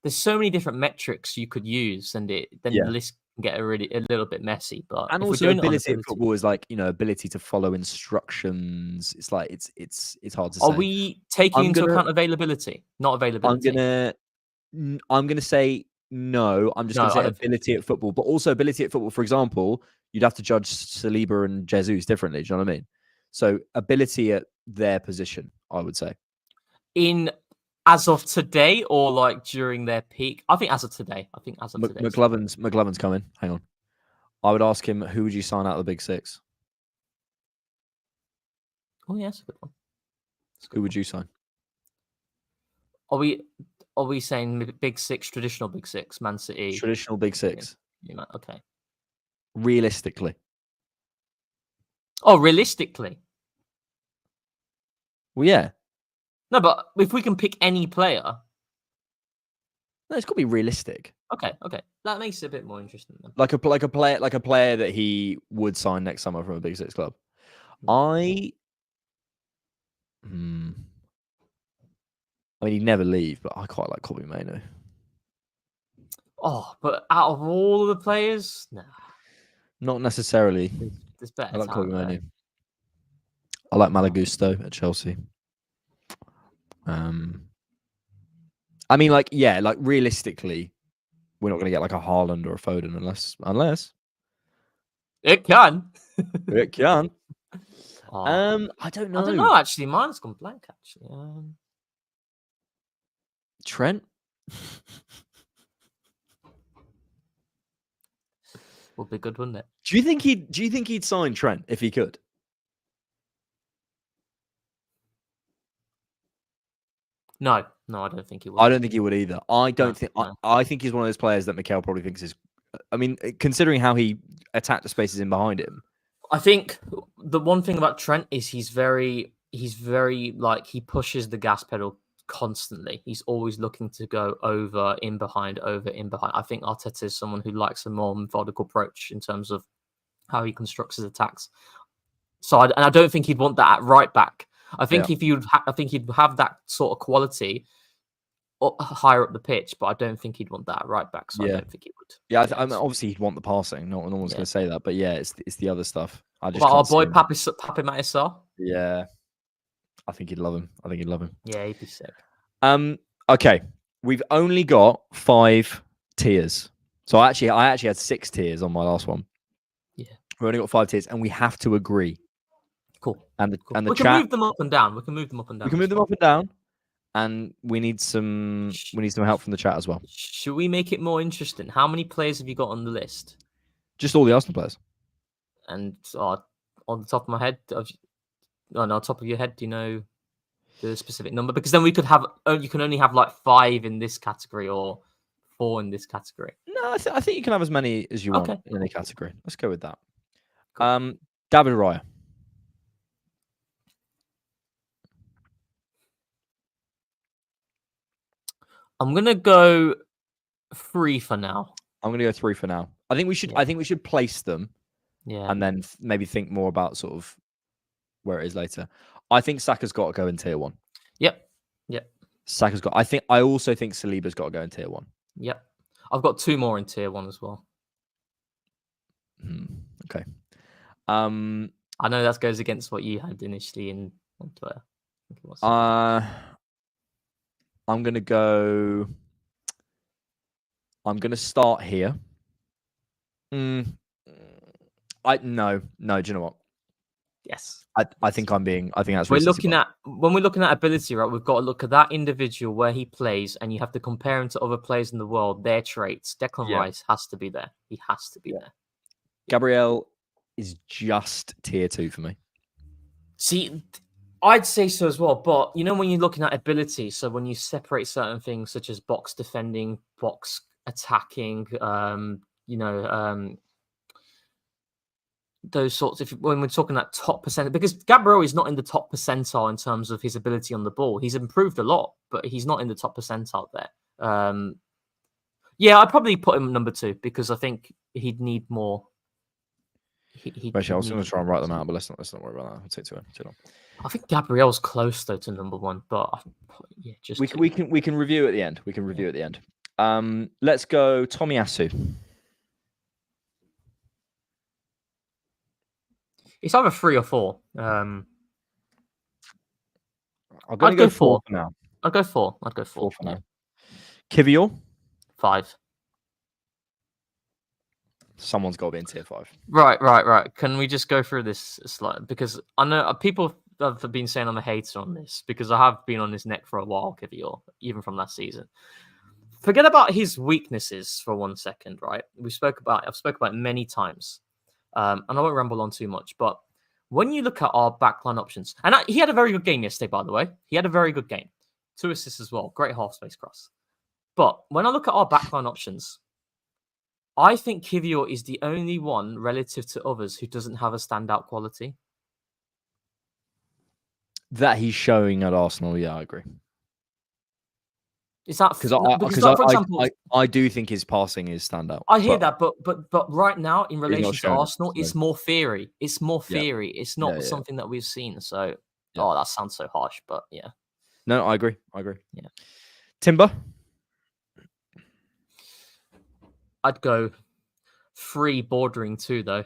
there's so many different metrics you could use, and the list can get a little bit messy. But and also ability at football is like ability to follow instructions. It's like it's hard to say. Are we taking into account availability, not availability? I'm gonna say no. I'm just gonna say ability at football, but also ability at football. For example, you'd have to judge Saliba and Jesus differently. Do you know what I mean? So ability at their position, I would say. As of today, or like during their peak? I think as of today. McLovin's coming. Hang on. I would ask him, who would you sign out of the big six? Oh yeah, that's a good one. Who would you sign? Are we saying big six, traditional big six, Man City? Traditional big six. Yeah, okay. Realistically. Oh, realistically. Well, yeah. No, but if we can pick any player. No, it's got to be realistic. Okay. That makes it a bit more interesting then. Like a player that he would sign next summer from a big six club. I mean, he'd never leave, but I quite like Kobbie Mainoo. Oh, but out of all of the players, no. Not necessarily. There's better. I like Kobbie Mainoo. I like Malagusto at Chelsea. I mean, like realistically, we're not going to get like a Haaland or a Foden unless it can. It can. I don't know. I don't know. Actually, mine's gone blank. Actually, Trent would be good, wouldn't it? Do you think he'd sign Trent if he could? No, I don't think he would. I don't think he would either. I think he's one of those players that Mikel probably thinks is. I mean, considering how he attacked the spaces in behind him. I think the one thing about Trent is he's very like he pushes the gas pedal constantly. He's always looking to go over, in behind. I think Arteta is someone who likes a more methodical approach in terms of how he constructs his attacks. So, I don't think he'd want that at right back. I think he'd have that sort of quality higher up the pitch, but I don't think he'd want that at right back. So I don't think he would. Yeah, I mean, obviously he'd want the passing. No one's going to say that, but yeah, it's the other stuff. But our boy Pape Matar Sarr? Yeah, I think he'd love him. Yeah, he'd be sick. Okay, we've only got 5 tiers. So I actually had 6 tiers on my last one. Yeah, we only got 5 tiers, and we have to agree. Cool. And the we chat, can move them up and down. We can move them up and down. And we need some help from the chat as well. Should we make it more interesting? How many players have you got on the list? Just all the Arsenal players. And on the top of my head, on top of your head, do you know the specific number? Because then we could have. You can only have like 5 in this category or 4 in this category. No, I think you can have as many as you want in any category. Let's go with that. Cool. David Raya. I'm gonna go 3 for now. I'm gonna go 3 for now. I think we should. Yeah. I think we should place them. Yeah. And then maybe think more about sort of where it is later. I think Saka's got to go in tier 1. Yep. Saka's got. I also think Saliba's got to go in tier 1. Yep. I've got 2 more in tier 1 as well. Okay. I know that goes against what you had initially on Twitter. I think it was. I'm gonna go. I'm gonna start here. No. Do you know what? Yes. I think I'm being. I think that's. When we're looking at ability, right? We've got to look at that individual where he plays, and you have to compare him to other players in the world. Their traits. Declan Rice has to be there. He has to be there. Gabriel is just tier 2 for me. See, I'd say so as well. But you know, when you're looking at ability, so when you separate certain things such as box defending, box attacking, those sorts of, when we're talking that top percent, because Gabriel is not in the top percentile in terms of his ability on the ball. He's improved a lot, but he's not in the top percentile there. I'd probably put him number 2 because I think he'd need more. Actually, I was going to try and write them out, but let's not worry about that. I'll take too long. I think Gabriel's close though to number 1, but just we can review at the end. At the end. Let's go Tomiyasu. It's either 3 or 4. I'd go 4 for now. I'd go 4. 4 for now. Kivior? 5. Someone's got to be in tier 5. Right. Can we just go through this slide? Because I know people have been saying I'm a hater on this because I have been on his neck for a while, Kivior, even from last season. Forget about his weaknesses for 1 second, right? I've spoke about it many times. And I won't ramble on too much, but when you look at our backline options, and he had a very good game yesterday, by the way. He had a very good game. 2 assists as well. Great half space cross. But when I look at our backline options, I think Kivior is the only one relative to others who doesn't have a standout quality. That he's showing at Arsenal, yeah, I agree. Is that because for example, I do think his passing is standout. I hear that, but right now in relation to Arsenal, it, so. It's more theory. It's more theory. Yeah. It's not something that we've seen. So, that sounds so harsh, but yeah. No, I agree. Yeah. Timber? I'd go 3 bordering 2 though.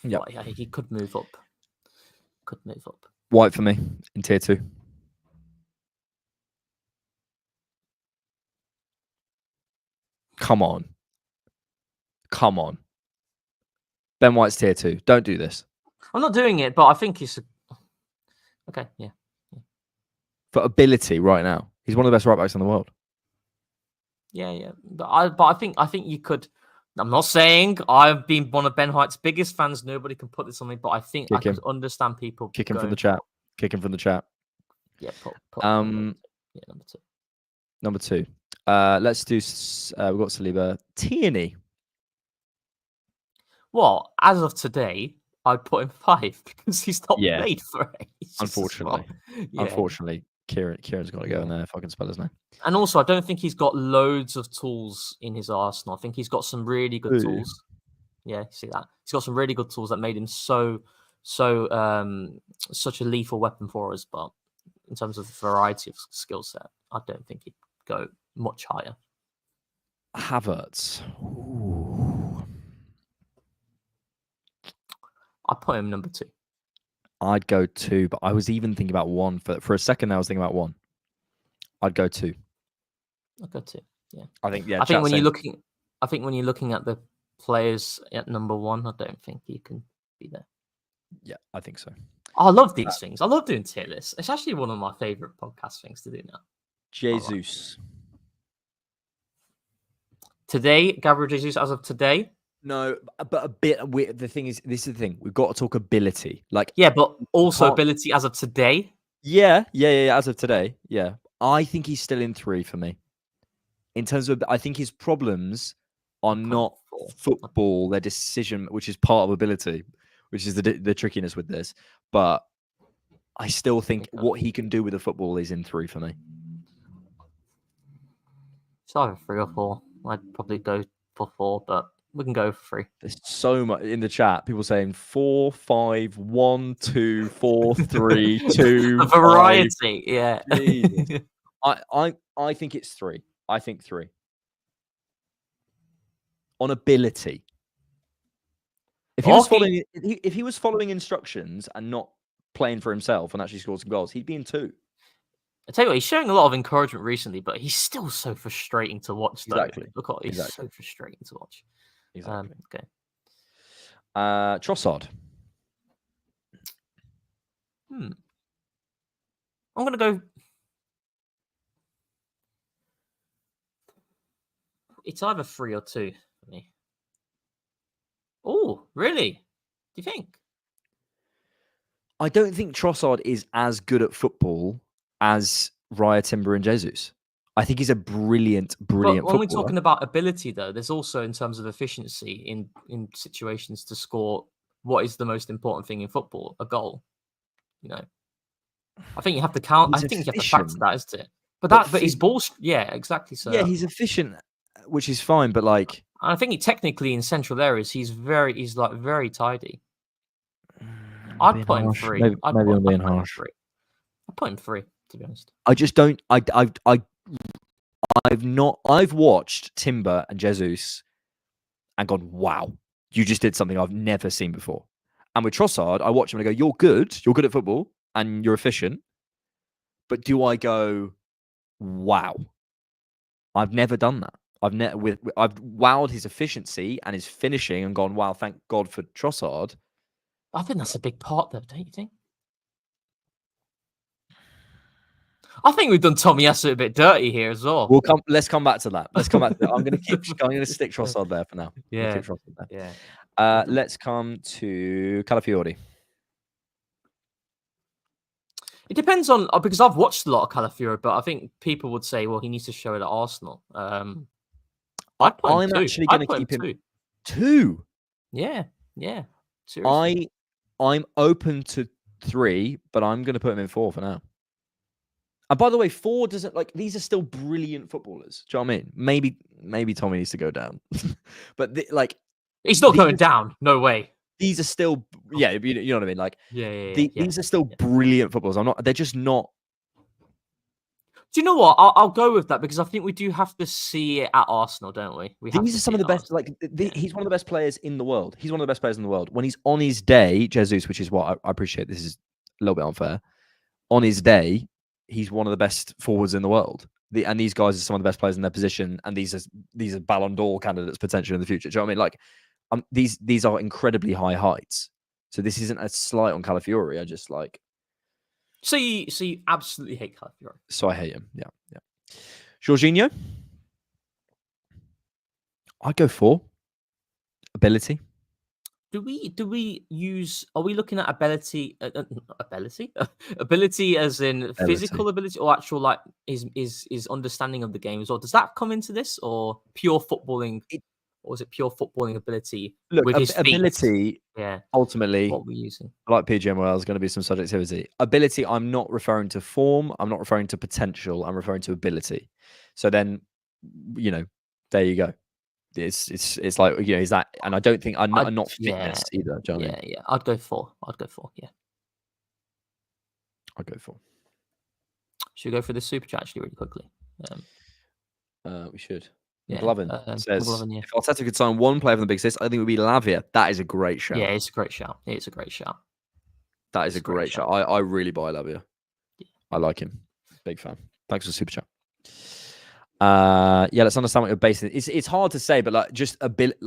Yeah, he could move up. White for me in tier 2. Come on. Ben White's tier 2. Don't do this. I'm not doing it, but I think he's okay. Yeah. For ability right now, he's one of the best right backs in the world. Yeah. But I think you could. I'm not saying I've been one of Ben White's biggest fans. Nobody can put this on me, but I think I could understand people. Kick him from the chat. Yeah. Number 2. Number 2. Let's do. We've got Saliba. Tierney. Well, as of today, I'd put him 5 because he's not played for it. Unfortunately, Kieran's got to go in there if I can spell his name. And also, I don't think he's got loads of tools in his arsenal. I think he's got some really good tools. Yeah, you see that? He's got some really good tools that made him such a lethal weapon for us. But in terms of variety of skill set, I don't think he'd go much higher. Havertz. Ooh. I'd put him number 2. I'd go 2, but I was even thinking about 1. For a second, I was thinking about 1. I'd go 2. I'd go 2. Yeah. I think when you're looking at the players at number 1, I don't think you can be there. Yeah, I think so. I love these things. I love doing tier lists. It's actually one of my favorite podcast things to do now. Jesus. Today, Gabriel Jesus, as of today. No, but a bit. The thing is, this is the thing. We've got to talk ability. But also ability as of today. Yeah. As of today, yeah. I think he's still in 3 for me. In terms of, I think his problems are not football, their decision, which is part of ability, which is the trickiness with this. But I still think what he can do with the football is in 3 for me. It's either 3 or 4. I'd probably go for 4, but we can go for 3. There's so much in the chat. People saying 4, 5, 1, 2, 4, 3, 2. A variety, 5. Yeah. I think it's 3. I think 3. on ability. If he was following instructions and not playing for himself and actually scored some goals, he'd be in 2. I tell you what, he's showing a lot of encouragement recently, but he's still so frustrating to watch. Though. Exactly. Look, he's so frustrating to watch. Exactly. Okay. Trossard. I'm gonna go. It's either 3 or 2 for me. Oh, really? Do you think? I don't think Trossard is as good at football as Raya Timber and Jesus. I think he's a brilliant When footballer. we're talking about ability, though, there's also in terms of efficiency in situations to score. What is the most important thing in football? A goal. I think you have to count. He's I think you have to efficient, factor that, isn't it? But his balls. Yeah, exactly. So yeah, he's efficient, which is fine. But like, I think technically in central areas, he's very tidy. I'd put him 3. Maybe I'm being harsh. I'd put him 3, to be honest. I just don't. I've watched Timber and Jesus and gone, wow, you just did something I've never seen before. And with Trossard, I watch him and I go, you're good at football and you're efficient. But do I go, wow? I've never done that. I've wowed his efficiency and his finishing and gone, wow, thank God for Trossard. I think that's a big part, though, don't you think? I think we've done Tomiyasu a bit dirty here as well. Let's come back to that. I'm going to stick Trossard there for now. Yeah. Let's come to Calafiori. It depends on because I've watched a lot of Calafiori, but I think people would say, well, he needs to show it at Arsenal. I'm actually going to keep him 2. Yeah. Seriously. I'm open to 3, but I'm going to put him in 4 for now. And by the way, 4 doesn't these are still brilliant footballers. Do you know what I mean? Maybe Tommy needs to go down, but he's not going down. No way. These are still, you know what I mean? These are still brilliant footballers. They're just not. Do you know what? I'll go with that because I think we do have to see it at Arsenal, don't we? These are some of the best. He's one of the best players in the world. He's one of the best players in the world. When he's on his day, Jesus, which is what I appreciate. This is a little bit unfair. On his day, he's one of the best forwards in the world. And these guys are some of the best players in their position. And these are Ballon d'Or candidates potentially in the future. Do you know what I mean? These are incredibly high heights. So this isn't a slight on Calafiori. I just So you absolutely hate Calafiori. So I hate him. Yeah. Jorginho. I'd go 4. Ability. Do we use? Are we looking at ability? Ability as in physical ability, or actual his understanding of the game as well? Does that come into this, or pure footballing? Or is it pure footballing ability? Look, with his ability. Yeah. Ultimately, what we're using. Like PGMOL, there's going to be some subjectivity. Ability. I'm not referring to form. I'm not referring to potential. I'm referring to ability. So then, there you go. It's is that, and I don't think I'm not fitness either. Do you know what I mean? Yeah. I'd go 4. Yeah. I'd go 4. Should we go for the super chat actually really quickly? We should. Yeah. McLovin says, if Arteta could sign one player from the Big Six, I think it would be Lavia. That is a great shout. Yeah, it's a great shout. That is a great shout. I really buy Lavia. Yeah. I like him. Big fan. Thanks for the super chat. Let's understand what you're basing it. It's hard to say, but just a bit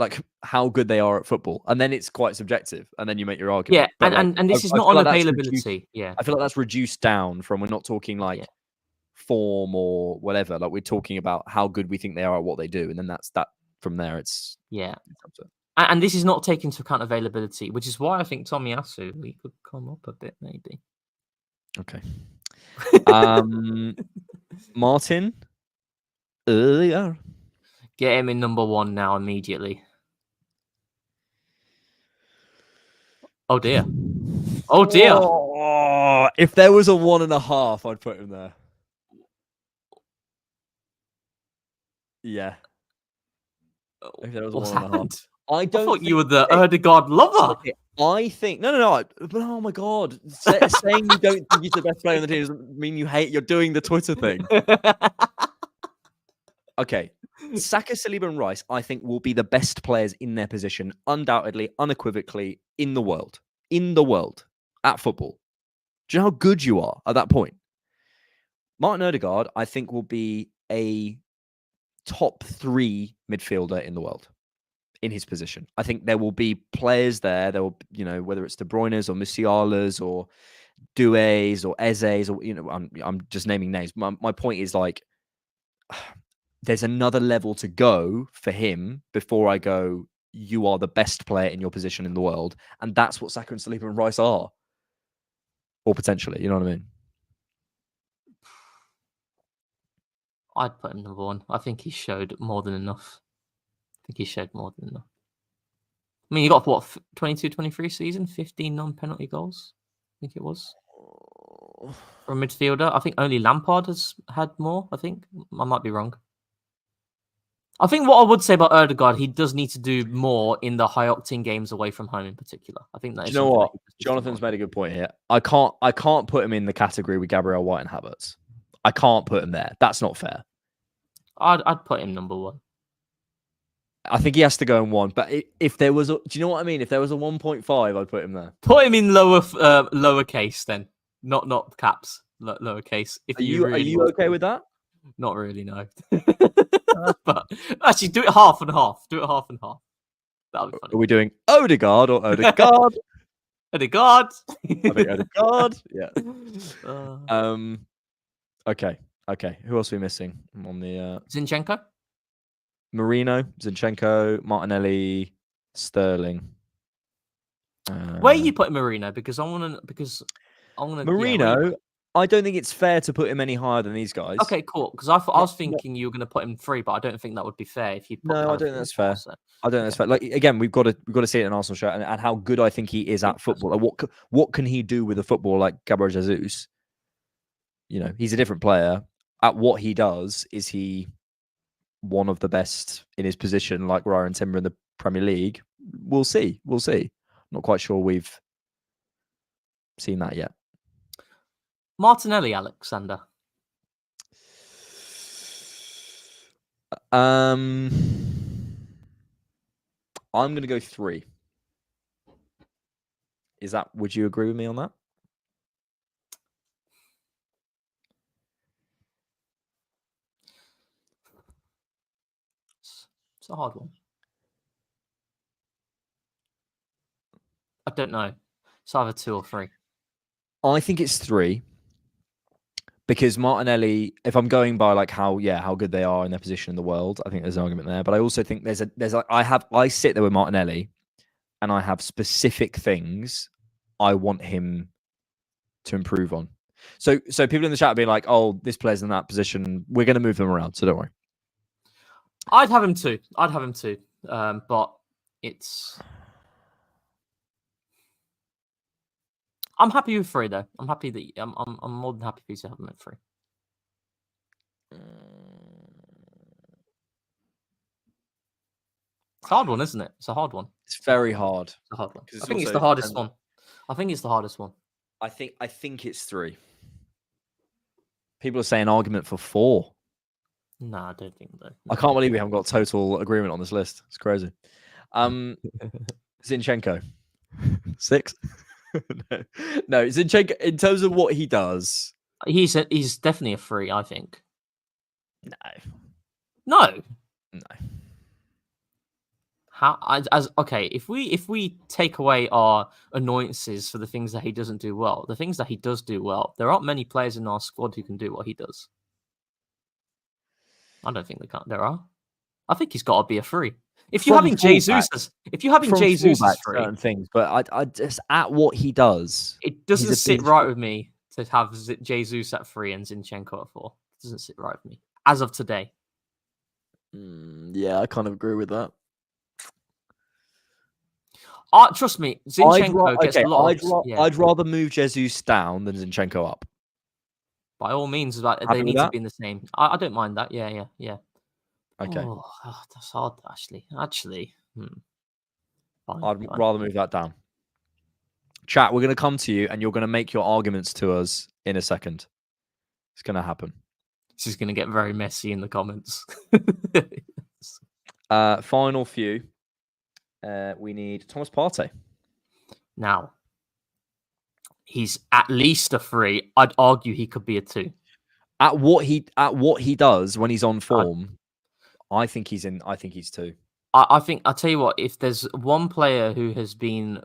how good they are at football, and then it's quite subjective, and then you make your argument. Yeah, and this is not on availability. Yeah, I feel like that's reduced down from, we're not talking form or whatever. We're talking about how good we think they are at what they do, and then that's that. From there, it's and this is not taking into account availability, which is why I think Tomiyasu we could come up a bit maybe. Okay. Martin. Get him in number 1 now immediately. Oh dear. Oh, if there was a 1.5, I'd put him there. Yeah. If there was a 1.5. I thought you were the Odegaard lover. I think no. But oh my God, saying you don't think he's the best player on the team doesn't mean you hate. You're doing the Twitter thing. Okay, Saka, Saliba, and Rice, I think, will be the best players in their position, undoubtedly, unequivocally, in the world. In the world. At football. Do you know how good you are at that point? Martin Odegaard, I think, will be a top 3 midfielder in the world in his position. I think there will be players there. There will, whether it's De Bruyne's or Musiala's or Doué's or Eze's or, I'm just naming names. My point is like, there's another level to go for him before I go, you are the best player in your position in the world. And that's what Saka and Saliba and Rice are. Or potentially, you know what I mean? I'd put him number 1. I think he showed more than enough. I mean, you got what, 22-23 season, 15 non-penalty goals, I think it was. For a midfielder, I think only Lampard has had more, I think. I might be wrong. I think what I would say about Odegaard, he does need to do more in the high-octane games away from home in particular. I think that is. Do you know what? Jonathan's made a good point here. I can't put him in the category with Gabriel, White and Havertz. I can't put him there. That's not fair. I'd put him number 1. I think he has to go in 1. But if there was, do you know what I mean? If there was a 1.5, I'd put him there. Put him in lowercase then, not caps, lowercase. If are you okay with that? Not really, no. But actually, do it half and half. That'll be funny. Are we doing Odegaard or Odegaard? Odegaard. I think Odegaard. Yeah. Okay. Who else are we missing on the Zinchenko? Marino, Zinchenko, Martinelli, Sterling. Where are you putting Marino? Because I want to. Marino. I don't think it's fair to put him any higher than these guys. Okay, cool. Because I was thinking you were going to put him 3, but I don't think that would be fair if you. No, I don't think that's fair. I don't think that's fair. Like again, we've got to see it in Arsenal shirt and how good I think he is at football. Like, what can he do with a football like Gabriel Jesus? He's a different player. At what he does, is he one of the best in his position, like Ryan Timber in the Premier League? We'll see. Not quite sure we've seen that yet. Martinelli, Alexander. I'm going to go 3. Would you agree with me on that? It's a hard one. I don't know. It's either 2 or 3. I think it's 3. Because Martinelli, if I'm going by like how good they are in their position in the world, I think there's an argument there. But I also think I sit there with Martinelli, and I have specific things I want him to improve on. So people in the chat are being like, "Oh, this player's in that position. We're going to move them around, so don't worry." I'd have him too. But it's. I'm happy with 3 though. I'm happy that I'm more than happy for you to have him at 3. It's a hard one, isn't it? It's a hard one. It's very hard. It's a hard one. I think it's the hardest one. I think it's 3. People are saying argument for 4. No, I don't think so. I can't believe we haven't got total agreement on this list. It's crazy. Zinchenko, 6. No, Zinchenko, in terms of what he does, he's definitely a 3, I think. No. If we take away our annoyances for the things that he doesn't do well, the things that he does do well, there aren't many players in our squad who can do what he does. I don't think there are. I think he's got to be a 3. If you're having Jesus as 3, certain things, but I just at what he does, it doesn't sit right with me to have Jesus at 3 and Zinchenko at 4. It doesn't sit right with me as of today. Yeah, I kind of agree with that. Trust me, Zinchenko gets a lot. I'd rather move Jesus down than Zinchenko up. By all means, they need to be in the same. I don't mind that. Yeah. Okay. Oh, that's hard, Actually. I'd rather move that down. Chat, we're going to come to you and you're going to make your arguments to us in a second. It's going to happen. This is going to get very messy in the comments. Final few. We need Thomas Partey. Now, he's at least a 3. I'd argue he could be a 2. At what he does when he's on form, I think he's 2. I think I'll tell you what. If there's one player who has been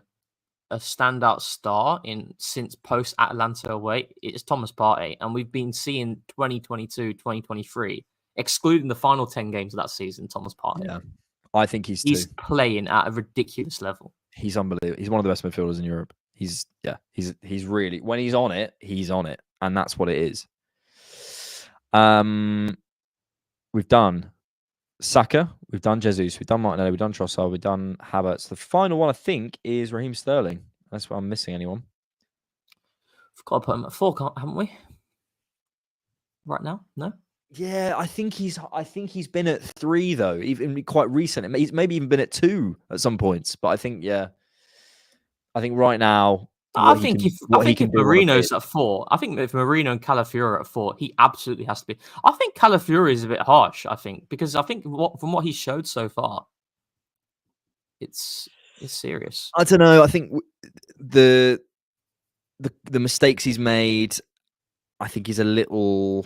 a standout star since post Atlanta away, it's Thomas Partey, and we've been seeing 2022, 2023, excluding the final 10 games of that season. Thomas Partey. Yeah, I think he's 2. He's playing at a ridiculous level. He's unbelievable. He's one of the best midfielders in Europe. He's really, when he's on it, and that's what it is. We've done Saka, we've done Jesus, we've done Martinelli, we've done Trossard, we've done Havertz. The final one, I think, is Raheem Sterling. That's why I'm missing anyone. We've got to put him at 4, haven't we? Right now, no. Yeah, I think he's been at 3 though, even quite recent. He's maybe even been at 2 at some points. But I think right now, I think if Marino's at 4, I think if Marino and Calafiori are at 4, he absolutely has to be. I think Calafiori is a bit harsh. I think because I think from what he showed so far, it's serious. I don't know. I think the mistakes he's made, I think he's a little.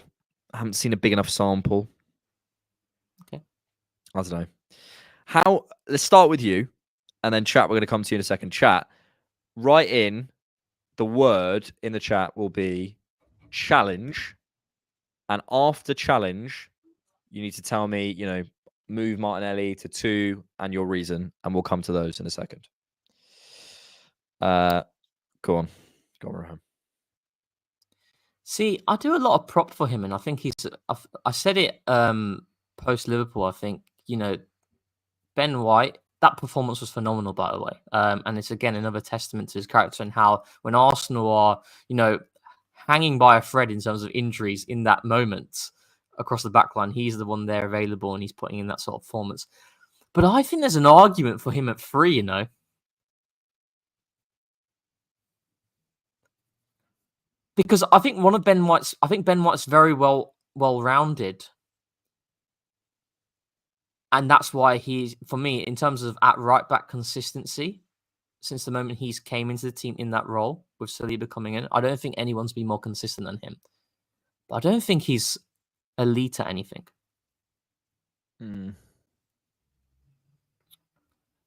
I haven't seen a big enough sample. Okay. I don't know. Let's start with you, and then chat. We're going to come to you in a second. Chat. Write in. The word in the chat will be challenge. And after challenge, you need to tell me, move Martinelli to 2 and your reason. And we'll come to those in a second. Go on, Rohan. See, I do a lot of prop for him, and I think I said it post Liverpool. I think Ben White. That performance was phenomenal, by the way, and it's again another testament to his character and how when Arsenal are hanging by a thread in terms of injuries in that moment across the back line, he's the one there available and he's putting in that sort of performance. But I think there's an argument for him at 3. Because I think Ben White's very well-rounded. And that's why for me, in terms of at right back consistency, since the moment he's came into the team in that role with Saliba coming in, I don't think anyone's been more consistent than him. But I don't think he's elite at anything. And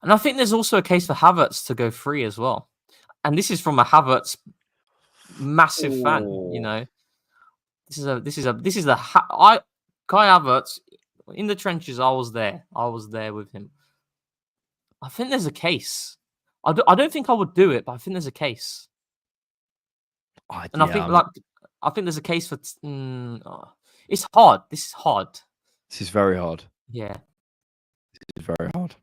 I think there's also a case for Havertz to go 3 as well. And this is from a Havertz massive fan. Kai Havertz. In the trenches, I was there. I was there with him. I think there's a case. I don't think I would do it, but I think there's a case. I think there's a case for. It's hard. This is hard. This is very hard. Yeah, this is very hard.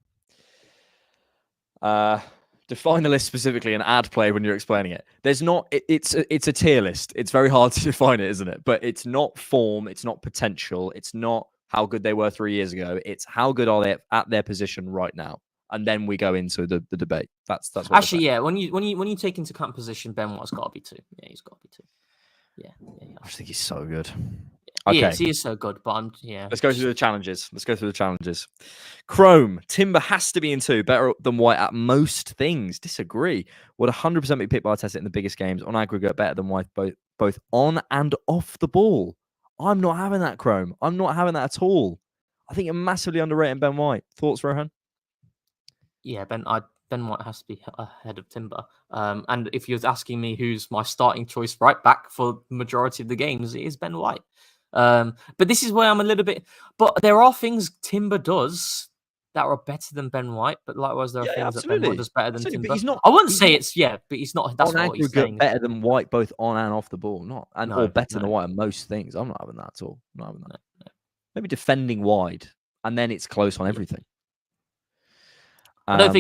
Define the list specifically and add play when you're explaining it. There's not. It's a tier list. It's very hard to define it, isn't it? But it's not form. It's not potential. It's not how good they were 3 years ago. It's how good are they at their position right now, and then we go into the debate. That's what actually, yeah. When you take into account position, Ben White's got to be 2. Yeah, he's got to be 2. Yeah. I just think he's so good. Okay. He is so good. But Let's go through the challenges. Chrome Timber has to be in 2. Better than White at most things. Disagree. Would 100% be picked by Arteta in the biggest games on aggregate. Better than White both on and off the ball. I'm not having that, Chrome. I'm not having that at all. I think you're massively underrating Ben White. Thoughts, Rohan? Yeah, Ben White has to be ahead of Timber. And if you're asking me who's my starting choice right back for the majority of the games, it is Ben White. But this is where I'm a little bit. But there are things Timber does that are better than Ben White. But likewise, there are things that Ben White does better than Timber. But he's not. I wouldn't say it's but he's not. That's what he's saying. Better than White both on and off the ball, or better than White on most things. I'm not having that at all. I'm not having that. No. Maybe defending wide, and then it's close on everything. I don't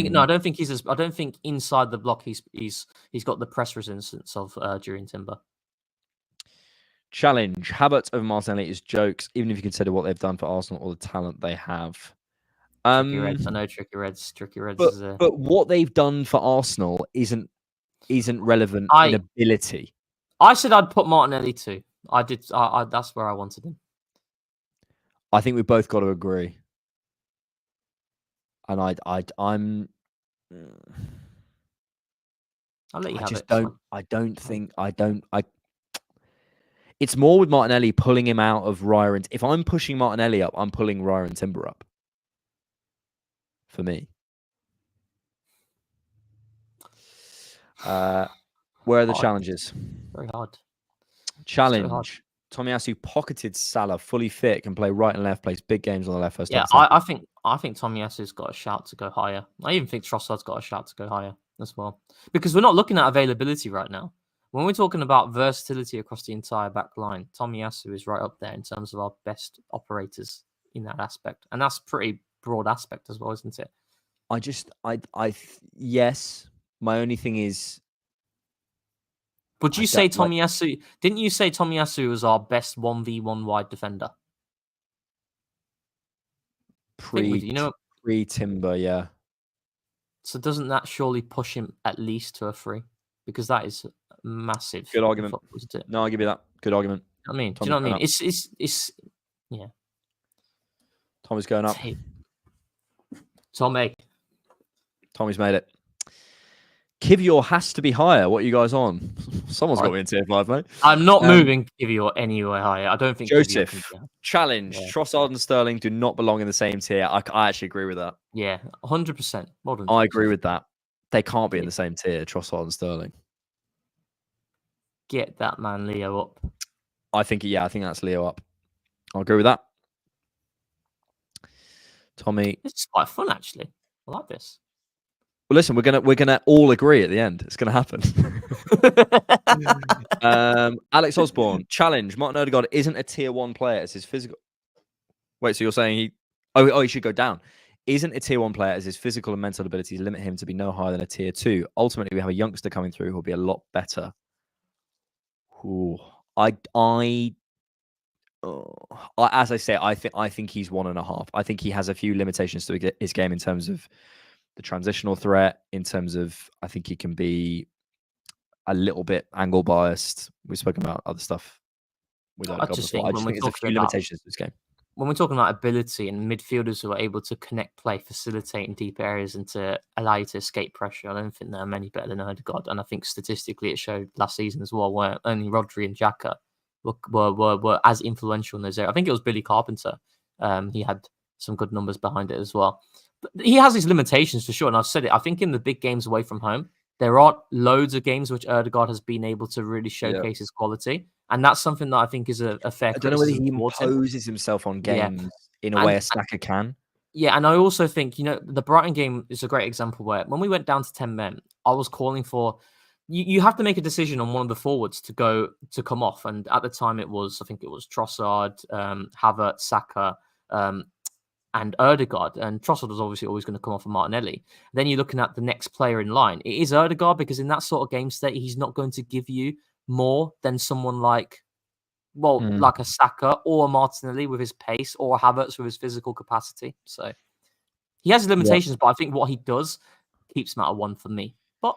think he's. I don't think inside the block he's got the press resistance of during Timber. Challenge Havertz over Martinelli is jokes, even if you consider what they've done for Arsenal or the talent they have. Tricky Reds. I know Tricky Reds. But what they've done for Arsenal isn't relevant in ability. I said I'd put Martinelli 2. I did. That's where I wanted him. I think we've both got to agree. And I'm. I'll let you I have just it. don't. I don't think. I don't. I. It's more with Martinelli pulling him out of Raya. And if I'm pushing Martinelli up, I'm pulling Raya and Timber up. For me. Where are the challenges? Very hard. Challenge. Tomiyasu pocketed Salah, fully fit, can play right and left, plays big games on the left. Yeah, I think Tomiyasu's got a shout to go higher. I even think Trossard's got a shout to go higher as well. Because we're not looking at availability right now. When we're talking about versatility across the entire back line, Tomiyasu is right up there in terms of our best operators in that aspect. And that's pretty broad aspect as well, isn't it? Yes. My only thing is, would you say Tomiyasu? Didn't you say Tomiyasu was our best 1v1 wide defender? Pre-Timber, yeah. So doesn't that surely push him at least to a 3? Because that is massive. Good argument. No, I'll give you that. Good argument. I mean, do you know what I mean? It's yeah. Tommy's going up. Tommy's made it. Kivior has to be higher. What are you guys on? Someone's got me in tier 5, mate. I'm not moving Kivior anywhere higher. I don't think Joseph. Challenge. Yeah. Trossard and Sterling do not belong in the same tier. I actually agree with that. Yeah, 100%. I agree with that. They can't be in the same tier, Trossard and Sterling. Get that man Leo up. I think that's Leo up. I'll agree with that. Tommy. This is quite fun, actually. I like this. Well, listen, we're gonna all agree at the end. It's gonna happen. Alex Osborne, challenge. Martin Odegaard isn't a tier 1 player. It's his physical. Wait, so you're saying he should go down? Isn't a tier 1 player as his physical and mental abilities limit him to be no higher than a tier 2. Ultimately, we have a youngster coming through who will be a lot better. Ooh, as I say, I think he's 1.5. I think he has a few limitations to his game in terms of the transitional threat, in terms of, I think he can be a little bit angle biased. We've spoken about other stuff. I just think there's a few limitations to his game. When we're talking about ability and midfielders who are able to connect play, facilitate in deep areas and to allow you to escape pressure, I don't think there are many better than Odegaard. And I think statistically it showed last season as well, where only Rodri and Xhaka were as influential in those areas. I think it was Billy Carpenter. He had some good numbers behind it as well. But he has his limitations for sure. And I've said it, I think in the big games away from home, there aren't loads of games which Odegaard has been able to really showcase his quality. And that's something that I think is a fair criticism. I don't know whether he imposes himself on games in a way a Saka can. Yeah, and I also think, the Brighton game is a great example where when we went down to 10 men, I was calling for, you have to make a decision on one of the forwards to come off. And at the time I think it was Trossard, Havertz, Saka, and Odegaard. And Trossard was obviously always going to come off of Martinelli. Then you're looking at the next player in line. It is Odegaard, because in that sort of game state, he's not going to give you more than someone like a Saka or a Martinelli with his pace, or a Havertz with his physical capacity. So he has limitations, but I think what he does keeps him at a 1 for me. But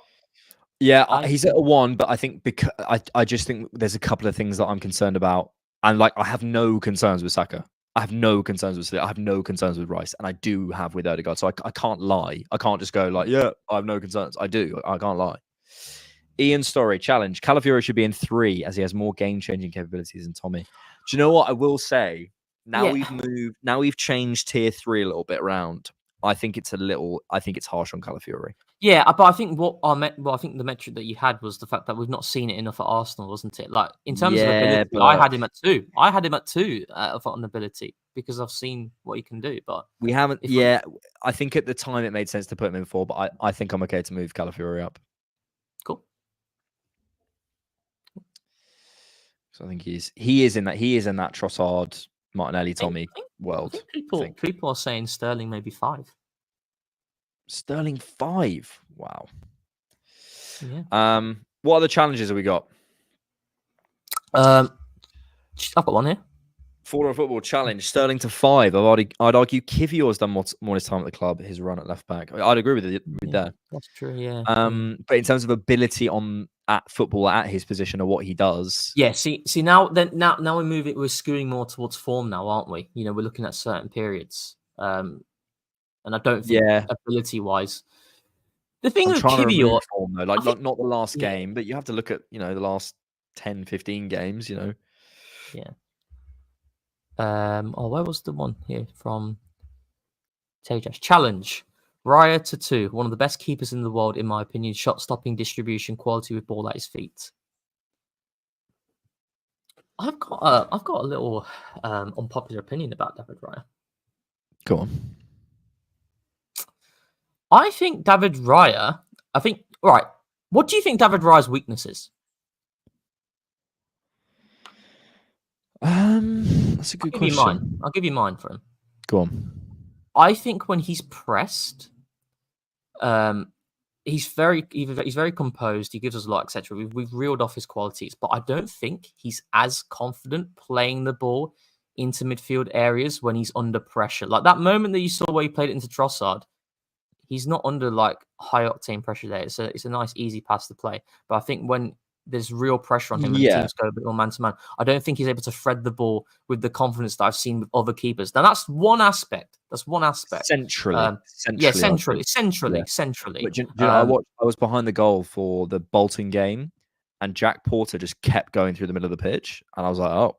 he's at a 1, but I think because I just think there's a couple of things that I'm concerned about. And I have no concerns with Saka. I have no concerns with Saka. I have no concerns with Rice, and I do have with Odegaard. So I can't lie. I can't just go I have no concerns. I do. I can't lie. Ian Story, challenge. Calafiori should be in 3 as he has more game-changing capabilities than Tommy. Do you know what I will say? Now we've changed tier 3 a little bit around. I think it's harsh on Calafiori. Yeah, but I think I think the metric that you had was the fact that we've not seen it enough at Arsenal, wasn't it? Like in terms of ability, I had him at 2. I had him at 2 on ability because I've seen what he can do. But we haven't. I think at the time it made sense to put him in 4, but I think I'm okay to move Calafiori up. Cool. So I think he is in that Trossard, Martinelli, Tommy world. I think people are saying Sterling maybe 5. Sterling 5. Wow. Yeah. What other challenges have we got? I've got one here. Forward football challenge. Sterling to 5. I'd argue Kivior's done more his time at the club. His run at left back. I'd agree with that. That's true. Yeah. But in terms of ability at football at his position or what he does. Yeah. See now we're skewing more towards form now, aren't we? We're looking at certain periods. and I don't think ability-wise. The thing I'm with trying to Kiwior, remove form though, like not the last game, but you have to look at the last 10, 15 games. Yeah. Where was the one here from Tejas? Challenge. Raya to 2, one of the best keepers in the world, in my opinion. Shot stopping, distribution, quality with ball at his feet. I've got a little unpopular opinion about David Raya. Go on. I think David Raya. Right. What do you think David Raya's weakness is? That's a good question. I'll give you mine for him. Go on. I think when he's pressed, he's very composed. He gives us a lot, etc. We've reeled off his qualities, but I don't think he's as confident playing the ball into midfield areas when he's under pressure. Like that moment that you saw where he played it into Trossard, he's not under like high octane pressure there. It's a nice easy pass to play. But I think when there's real pressure on him and teams go a bit more man to man, I don't think he's able to thread the ball with the confidence that I've seen with other keepers. Now that's one aspect. Centrally. Centrally. But I was behind the goal for the Bolton game, and Jack Porter just kept going through the middle of the pitch, and I was like, oh.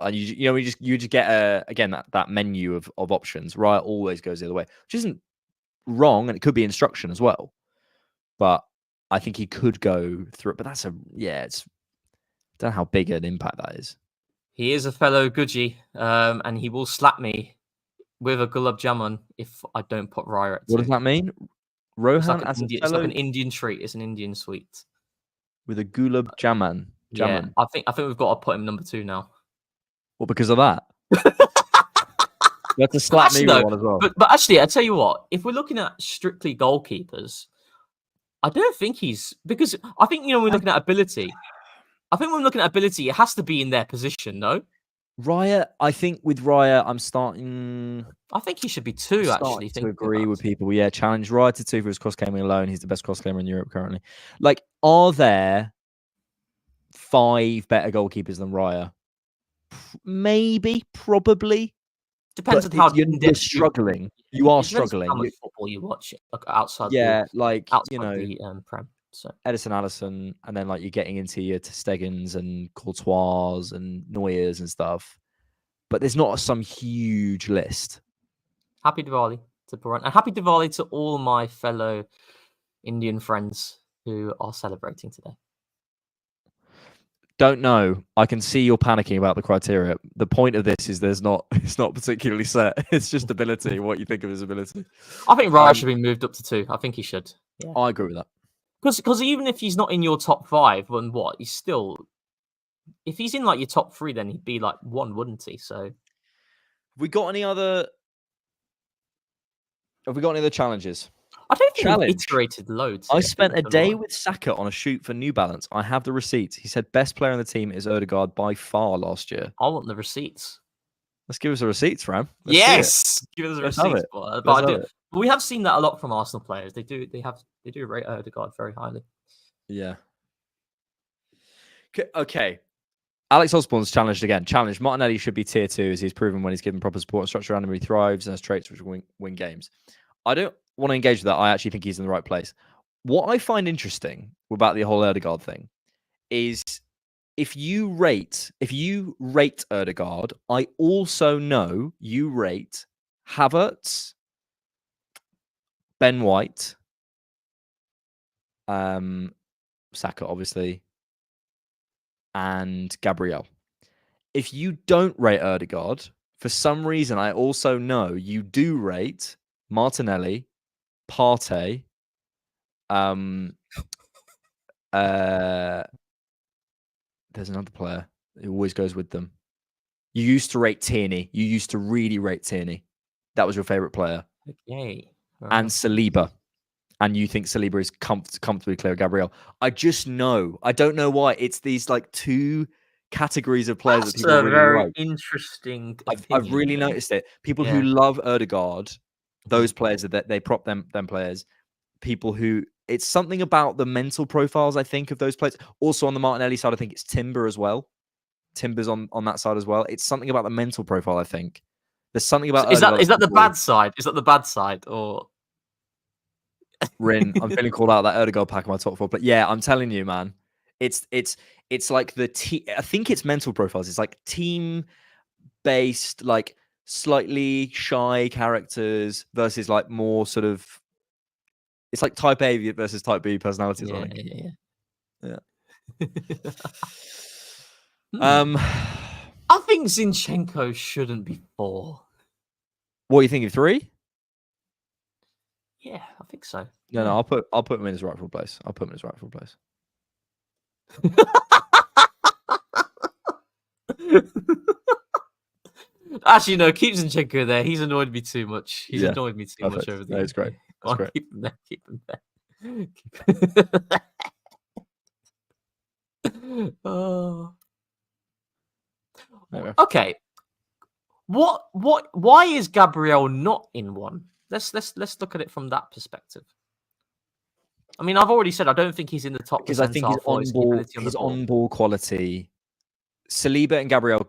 And you just get again that menu of options. Raya always goes the other way, which isn't wrong, and it could be instruction as well. But I think he could go through it. But it's I don't know how big an impact that is. He is a fellow Guji, and he will slap me with a gulab jamun if I don't put Raya at 2. What does that mean? Rohan it's like an Indian treat. It's an Indian sweet with a gulab jamun. Yeah, I think we've got to put him number 2 now. Well, because of that. You have to slap me with one as well. But actually, I tell you what, if we're looking at strictly goalkeepers, I don't think because I think when we're looking at ability, it has to be in their position, no? Raya, I think with Raya, I'm starting. I think he should be 2. Actually, to agree with people. Yeah, challenge Raya to 2 for his cross claiming alone. He's the best cross claimer in Europe currently. Like, are there 5 better goalkeepers than Raya? Maybe, probably. Depends on how you're struggling. You are struggling. How much football you watch outside. Outside the Prem. So Edison, Alisson, and then you're getting into your Stegens and Courtois and Neuers and stuff. But there's not some huge list. Happy Diwali to Paran, and happy Diwali to all my fellow Indian friends who are celebrating today. Don't know. I can see you're panicking about the criteria. The point of this is it's not particularly set. It's just ability, what you think of his ability. I think Raya should be moved up to 2. I think he should. Yeah. I agree with that. Because even if he's not in your top 5, then what? He's still... If he's in your top 3, then he'd be 1, wouldn't he? So... Have we got any other challenges? I don't think we've iterated loads. I spent a day with Saka on a shoot for New Balance. I have the receipts. He said best player on the team is Odegaard by far last year. I want the receipts. Let's give us the receipts, Ram. Yes, give us the receipts. But we have seen that a lot from Arsenal players. They do rate Odegaard very highly. Yeah. Okay. Alex Osborne's challenged again. Challenge. Martinelli should be tier 2 as he's proven when he's given proper support and structure around him, he thrives and has traits which win games. I don't want to engage with that. I actually think he's in the right place. What I find interesting about the whole Odegaard thing is if you rate Odegaard, I also know you rate Havertz, Ben White, Saka, obviously, and Gabriel. If you don't rate Odegaard, for some reason, I also know you do rate Martinelli, Partey, there's another player who always goes with them. You used to rate Tierney. You used to really rate Tierney. That was your favorite player. Okay. And Saliba. And you think Saliba is comfortably clear of Gabriel. I just know. I don't know why. It's these 2 categories of players that people really very like. Interesting. I've really noticed it. People who love Odegaard, those players that they prop them players. People who it's something about the mental profiles, I think, of those players. Also on the Martinelli side, I think it's Timber as well. Timber's on that side as well. It's something about the mental profile, I think, There's something about Is Odegaard that the that's bad side? Is that the bad side or? Rin, I'm feeling called out that Odegaard pack in my top 4. But yeah, I'm telling you, man, it's like I think it's mental profiles. It's like team based, like slightly shy characters versus like more sort of. It's like type A versus type B personalities. I think. Yeah. I think Zinchenko shouldn't be 4. What are you thinking? 3? Yeah, I think so. No, I'll put him in his rightful place. I'll put him in his rightful place. Actually, no, keep Zinchenko there. He's annoyed me too much. He's Yeah, annoyed me too much over there. That's great. That's great. Keep him there. Keep him there. Oh. Anyway. Okay. Why is Gabriel not in 1? Let's look at it from that perspective. I mean, I've already said I don't think he's in the top Because I think his on-ball quality. Saliba and Gabriel,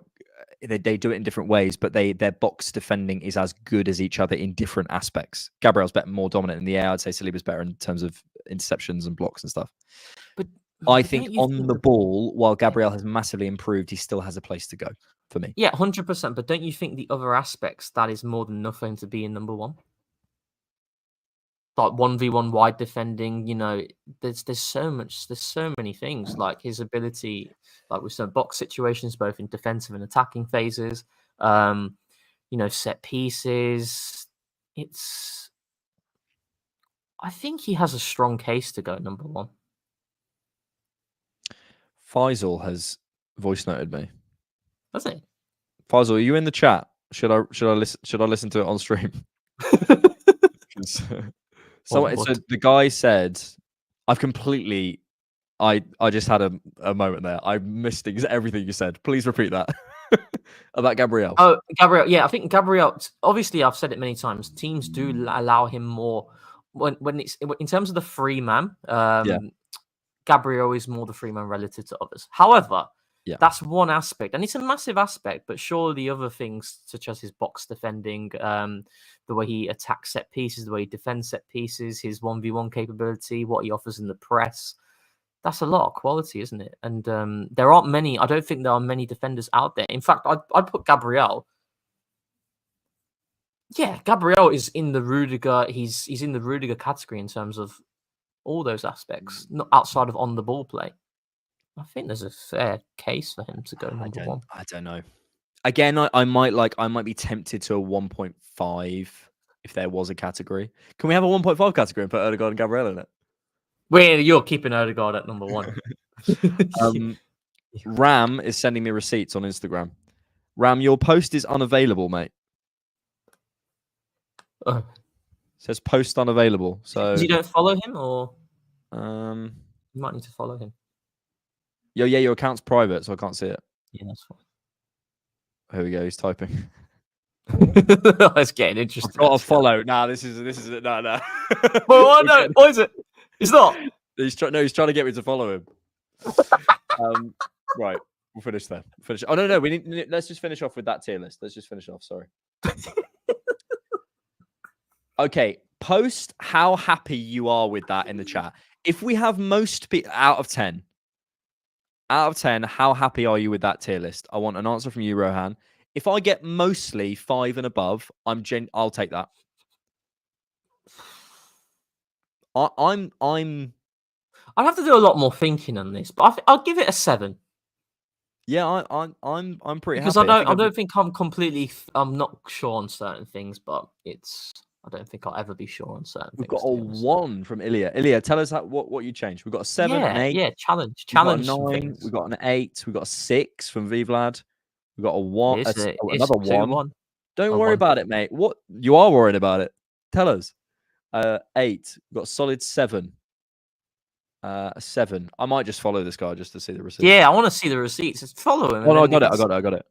they do it in different ways, but their box defending is as good as each other in different aspects. Gabriel's more dominant in the air. I'd say Saliba's better in terms of interceptions and blocks and stuff. But I think on the ball, while Gabriel has massively improved, he still has a place to go for me. Yeah, 100%. But don't you think the other aspects, that is more than enough for him to be in number 1? Like 1v1 wide defending, there's so many things, like his ability, like with some box situations, both in defensive and attacking phases, set pieces. I think he has a strong case to go number 1. Faisal has voice noted me. Has he? Faisal, are you in the chat? Should I listen to it on stream? So the guy said, I've completely, I just had a moment there. I missed everything you said. Please repeat that about Gabriel. Oh, Gabriel. Yeah, I think Gabriel, obviously I've said it many times. Teams do allow him more when it's in terms of the free man. Gabriel is more the free man relative to others. However, that's one aspect, and it's a massive aspect, but surely the other things, such as his box defending, the way he attacks set pieces, the way he defends set pieces, his 1v1 capability, what he offers in the press, that's a lot of quality, isn't it? And there aren't many, I don't think there are many defenders out there. In fact, I'd put Gabriel. Yeah, Gabriel is in the Rudiger, he's in the Rudiger category in terms of all those aspects, not outside of on the ball play. I think there's a fair case for him to go number 1. I don't know. Again, I might be tempted to a 1.5 if there was a category. Can we have a 1.5 category and put Odegaard and Gabriel in it? Well, you're keeping Odegaard at number 1. Ram is sending me receipts on Instagram. Ram, your post is unavailable, mate. Says post unavailable. So you don't follow him, or you might need to follow him. Your account's private, so I can't see it. Yeah, that's fine. Here we go. He's typing. It's getting interesting. I've got to follow. Nah, this is it. No. Well, no, what is it? It's not. He's trying to get me to follow him. Right, we'll finish there. Oh no, let's just finish off with that tier list. Let's just finish off. Sorry. Okay, post how happy you are with that in the chat. If we have most people out of 10, how happy are you with that tier list? I want an answer from you, Rohan. If I get mostly 5 and above, I'll take that. I'd have to do a lot more thinking on this, but I'll give it a 7. Yeah, I'm pretty because happy. I don't think I'm not sure on certain things, but I don't think I'll ever be sure on certain things. We've got a 1 from Ilya. Ilya, tell us what you changed. We've got a 7, an 8. Yeah, challenge. We've got a 9. We've got an 8. We've got a 6 from Vlad. We've got a 1. Another 1. Don't worry about it, mate. What you are worried about it? Tell us. 8. We've got a solid 7. A 7. I might just follow this guy just to see the receipts. Yeah, I want to see the receipts. Just follow him. Oh, no, I got it.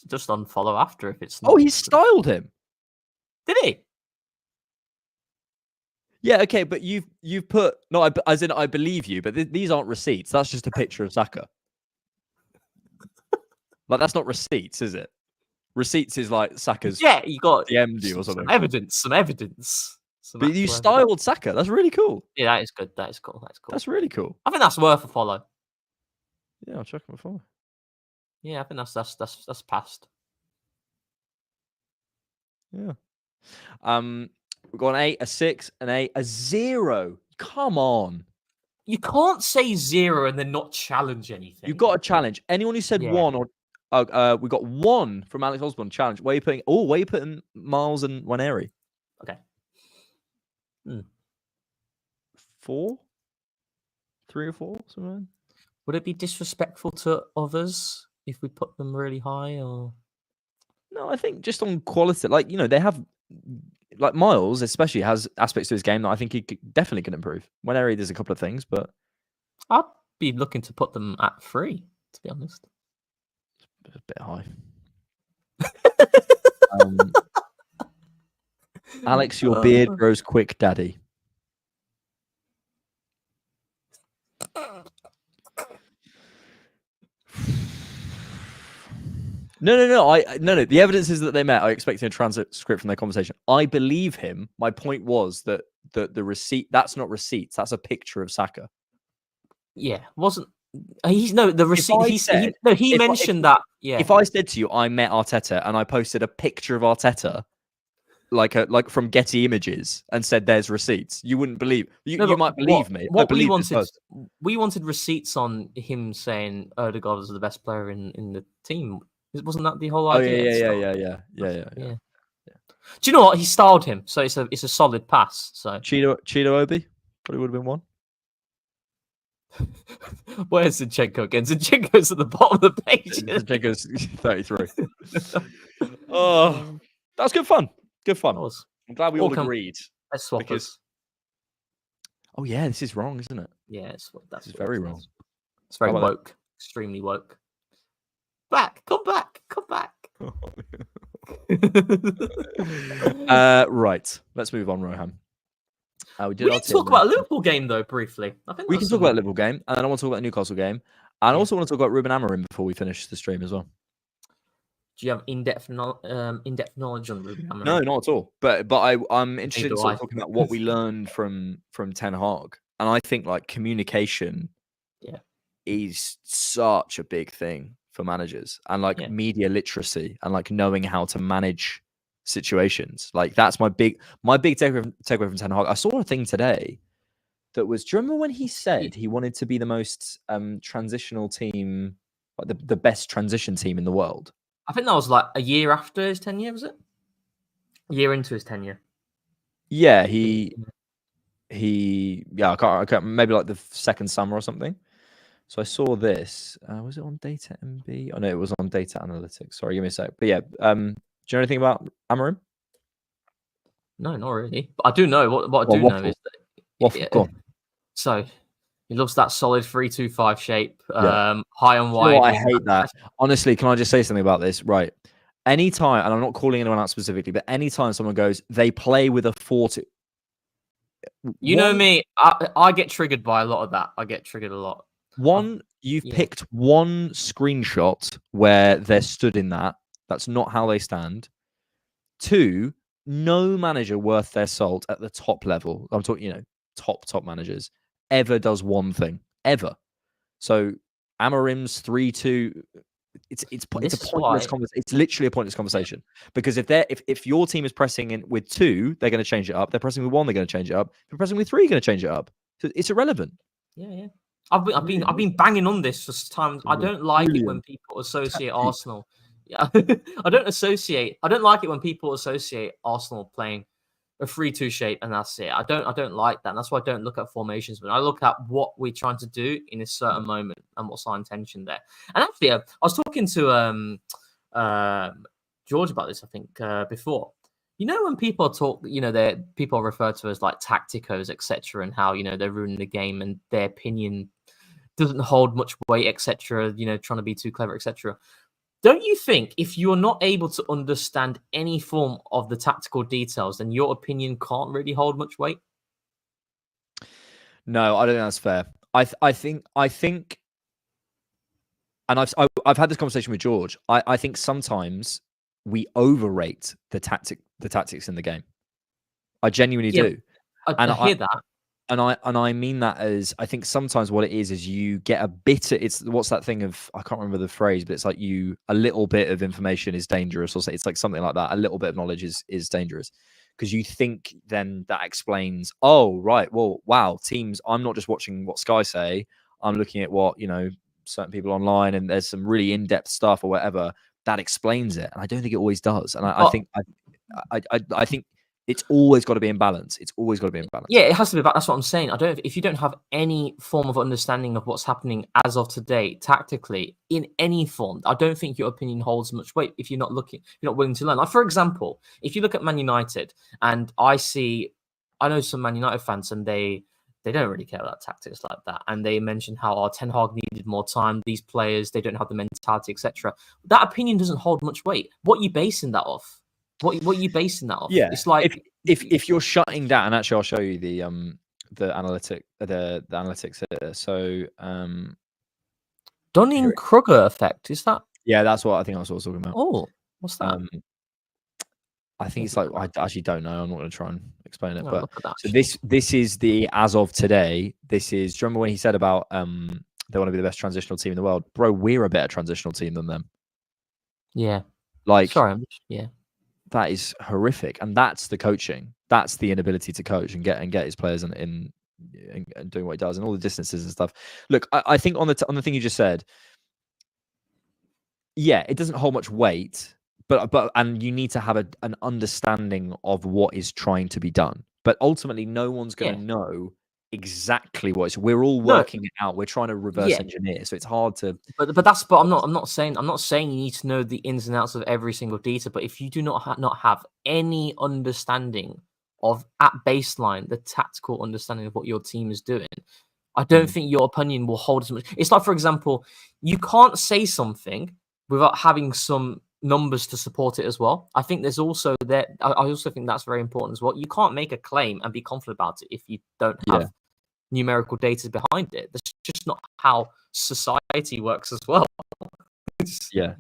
Just unfollow after if it's. Oh, he styled him. Did he? Yeah, okay, but you've put no, as in I believe you, but these aren't receipts. That's just a picture of Saka. Like that's not receipts, is it? Receipts is like Saka's Yeah, you got DM'd you or something. Some evidence. But you styled Saka. That's really cool. Yeah, that is good. That's cool. That's really cool. I think that's worth a follow. Yeah, I'll check him a follow. Yeah, I think that's passed. Yeah. We've got an 8, a 6, an 8, a 0. Come on. You can't say 0 and then not challenge anything. You've got to challenge. Anyone who said 1 or we got 1 from Alex Osborne challenge. Where are you putting Miles and Nwaneri? Okay. 4? 3 or 4? Something. Would it be disrespectful to others if we put them really high, or? No, I think just on quality, like, they have, like, Miles especially has aspects to his game that I think he definitely can improve. Nwaneri, there's a couple of things, but I'd be looking to put them at 3, to be honest. It's a bit high. Alex, your beard grows quick, Daddy. No. The evidence is that they met. I expecting a transcript from their conversation. I believe him. My point was that the receipt, that's not receipts. That's a picture of Saka. Yeah, wasn't the receipt? He mentioned that. Yeah. If I said to you, I met Arteta and I posted a picture of Arteta, like from Getty Images, and said there's receipts, you wouldn't believe. You might believe me. What we wanted receipts on him saying Odegaard is the best player in the team. Wasn't that the whole idea? Yeah. Do you know what? He styled him, so it's a solid pass. So Cheeto Obi probably would have been 1. Where's Zinchenko again? Zinchenko's at the bottom of the page. Zinchenko's 33. Oh, that was good fun. Good fun. I'm glad we all agreed. Let's swap us. Oh yeah, this is wrong, isn't it? Yeah, that's very wrong. It's very woke. Extremely woke. Come back. Right. Let's move on, Rohan. We need to talk about a Liverpool game, though, briefly. I think we can talk about the Liverpool game, and I want to talk about the Newcastle game, and I also want to talk about Ruben Amorim before we finish the stream as well. Do you have in-depth knowledge on Ruben Amorim? No, not at all. But I'm interested in talking about what we learned from Ten Hag, and I think like communication, is such a big thing for managers, and like media literacy, and like knowing how to manage situations. Like that's my big takeaway from Ten Hag. I saw a thing today that was, do you remember when he said he wanted to be the most transitional team, like the best transition team in the world? I think that was like a year after his tenure, was it? A year into his tenure. Yeah, I can't, maybe like the second summer or something. So I saw this. Was it on Data MB? Oh no, it was on Data Analytics. Sorry, give me a sec. But yeah, do you know anything about Amorim? No, not really. But I do know what I do know is that. Go on. So he loves that solid 3-2-5 shape, high and wide. I hate that. Honestly, can I just say something about this? Right. Anytime, and I'm not calling anyone out specifically, but anytime someone goes, they play with a 4-2. You know me, I get triggered by a lot of that. I get triggered a lot. One, you've picked one screenshot where they're stood in that. That's not how they stand. 2, no manager worth their salt at the top level, I'm talking, top managers, ever does one thing. Ever. So Amorim's 3-2, it's a pointless conversation. It's literally a pointless conversation. Because if your team is pressing in with 2, they're going to change it up. They're pressing with 1, they're going to change it up. If they're pressing with 3, you're going to change it up. So it's irrelevant. Yeah. I've been banging on this for times. I don't like it when people associate Arsenal. Yeah, I don't like it when people associate Arsenal playing a 3-2 shape and that's it. I don't like that. And that's why I don't look at formations. But I look at what we're trying to do in a certain moment and what's our intention there. And actually, I was talking to George about this. I think before. When people talk, people are referred to as like tacticos, etc., and how they're ruining the game and their opinion doesn't hold much weight, etc. Trying to be too clever, etc. Don't you think if you're not able to understand any form of the tactical details, then your opinion can't really hold much weight? No, I don't think that's fair. I think, and I've had this conversation with George. I think sometimes we overrate the tactics in the game. I genuinely do. I hear that. And I mean that as, I think sometimes what it is you get a bit of, it's, what's that thing of, I can't remember the phrase, but it's like a little bit of information is dangerous, or say it's like something like that. A little bit of knowledge is dangerous, because you think then that explains, oh, right, well, wow, teams, I'm not just watching what Sky say, I'm looking at what, certain people online, and there's some really in-depth stuff or whatever that explains it. And I don't think it always does. And I think it's always got to be in balance. It's always got to be in balance. Yeah, it has to be. That's what I'm saying. If you don't have any form of understanding of what's happening as of today, tactically, in any form, I don't think your opinion holds much weight if you're not willing to learn. Like, for example, if you look at Man United, and I know some Man United fans, and they don't really care about tactics like that. And they mention how Ten Hag needed more time. These players, they don't have the mentality, etc. That opinion doesn't hold much weight. What are you basing that off? What are you basing that off? Yeah, it's like if you're shutting down, and actually I'll show you the analytics here. So Dunning-Kruger effect, is that? Yeah, that's what I think I was talking about. Oh, what's that? I think it's like, I actually don't know. I'm not going to try and explain it. No, But that, so this is the as of today. This is, do you remember when he said about they want to be the best transitional team in the world? Bro, we're a better transitional team than them. Yeah. Like, sorry, yeah. That is horrific, and that's the coaching. That's the inability to coach and get his players in doing what he does, and all the distances and stuff. Look, I think on the thing you just said, yeah, it doesn't hold much weight, but and you need to have an understanding of what is trying to be done. But ultimately, no one's going to know exactly what it's. We're all working it out. We're trying to reverse engineer, so it's hard to. But I'm not saying you need to know the ins and outs of every single detail. But if you do not have any understanding of, at baseline, the tactical understanding of what your team is doing, I don't think your opinion will hold as much. It's like, for example, you can't say something without having some numbers to support it as well. I think there's also that. I also think that's very important as well. You can't make a claim and be confident about it if you don't have numerical data behind it. That's just not how society works as well. I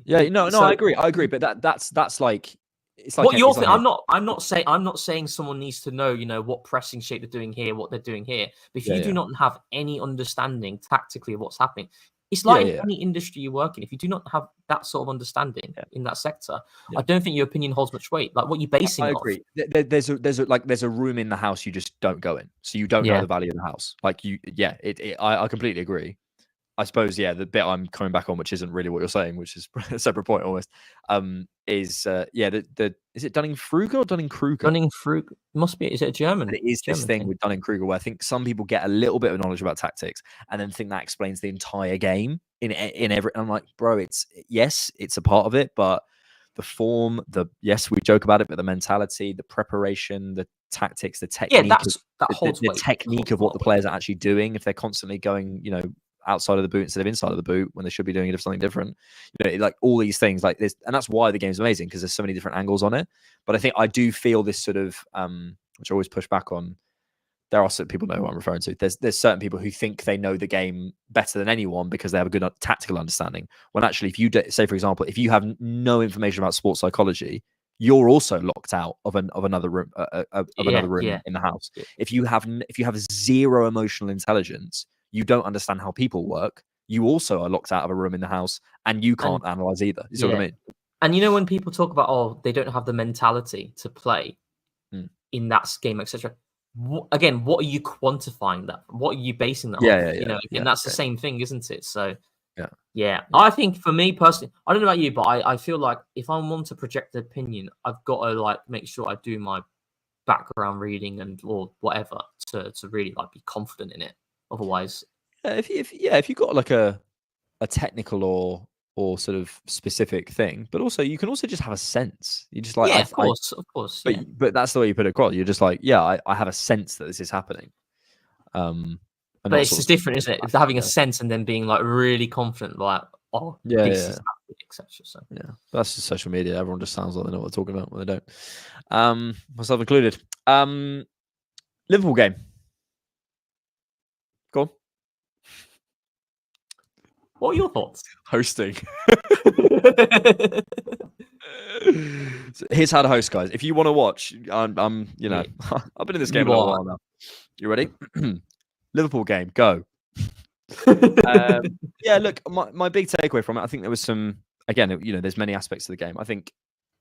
agree, but that's like, it's like what you're thinking. I'm not saying someone needs to know, what pressing shape they're doing here, what they're doing here. But if you do not have any understanding tactically of what's happening, it's like in any industry you work in. If you do not have that sort of understanding in that sector, I don't think your opinion holds much weight. Like, what you're basing I it agree. There's a room in the house you just don't go in, so you don't know the value of the house. Like I completely agree. I suppose, the bit I'm coming back on, which isn't really what you're saying, which is a separate point almost, is it Dunning-Kruger or Dunning-Kruger? Dunning-Kruger must be. Is it a German? It is this thing with Dunning-Kruger where I think some people get a little bit of knowledge about tactics and then think that explains the entire game in every. I'm like, bro, it's a part of it, but the form, we joke about it, but the mentality, the preparation, the tactics, the technique, that holds the weight. technique of what the players are actually doing. If they're constantly going, outside of the boot instead of inside of the boot when they should be doing it of something different, like all these things like this, and that's why the game's amazing, because there's so many different angles on it. But I think I do feel this sort of which I always push back on. There are certain people know who I'm referring to. There's certain people who think they know the game better than anyone because they have a good tactical understanding, when actually, if you say, for example, if you have no information about sports psychology, you're also locked out of another room in the house. If you have zero emotional intelligence, you don't understand how people work, you also are locked out of a room in the house, and you can't analyze either. You see what I mean? And when people talk about, they don't have the mentality to play in that game, etc. Again, what are you quantifying that? What are you basing that on? And that's the same thing, isn't it? So, I think for me personally, I don't know about you, but I feel like if I want to project an opinion, I've got to make sure I do my background reading or whatever to really be confident in it. Otherwise, if you've got like a technical or sort of specific thing, but also you can also just have a sense. You just of course. But that's the way you put it across. You're just like, I have a sense that this is happening. But it's just different, isn't it? It's having a sense and then being really confident, this is happening, etc. So that's just social media. Everyone just sounds like they know what they're talking about when they don't. Myself included. Liverpool game. Go on. What are your thoughts? Hosting. Here's how to host, guys. If you want to watch, I'm you know, I've been in this game a little while now. You ready? Liverpool game, go. Yeah, look, my big takeaway from it, I think there was some, again, you know, there's many aspects of the game. I think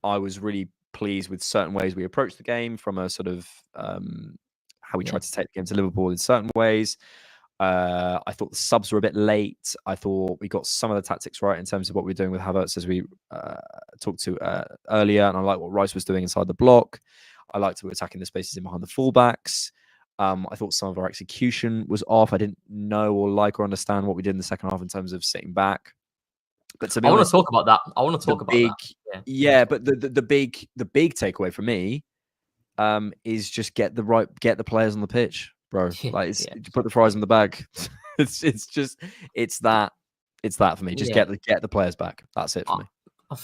I was really pleased with certain ways we approached the game from a sort of how we tried to take the game to Liverpool in certain ways. I thought the subs were a bit late. I thought we got some of the tactics right in terms of what we were doing with Havertz, as we talked to earlier. And I like what Rice was doing inside the block. I liked we were attacking the spaces in behind the fullbacks. I thought some of our execution was off. I didn't know or like or understand what we did in the second half in terms of sitting back. But to be honest, want to talk about that. I want to talk about that. Yeah, but the big takeaway for me is just get the players on the pitch, bro. Like put the fries in the bag. it's that for me. Just get the players back. That's it for me.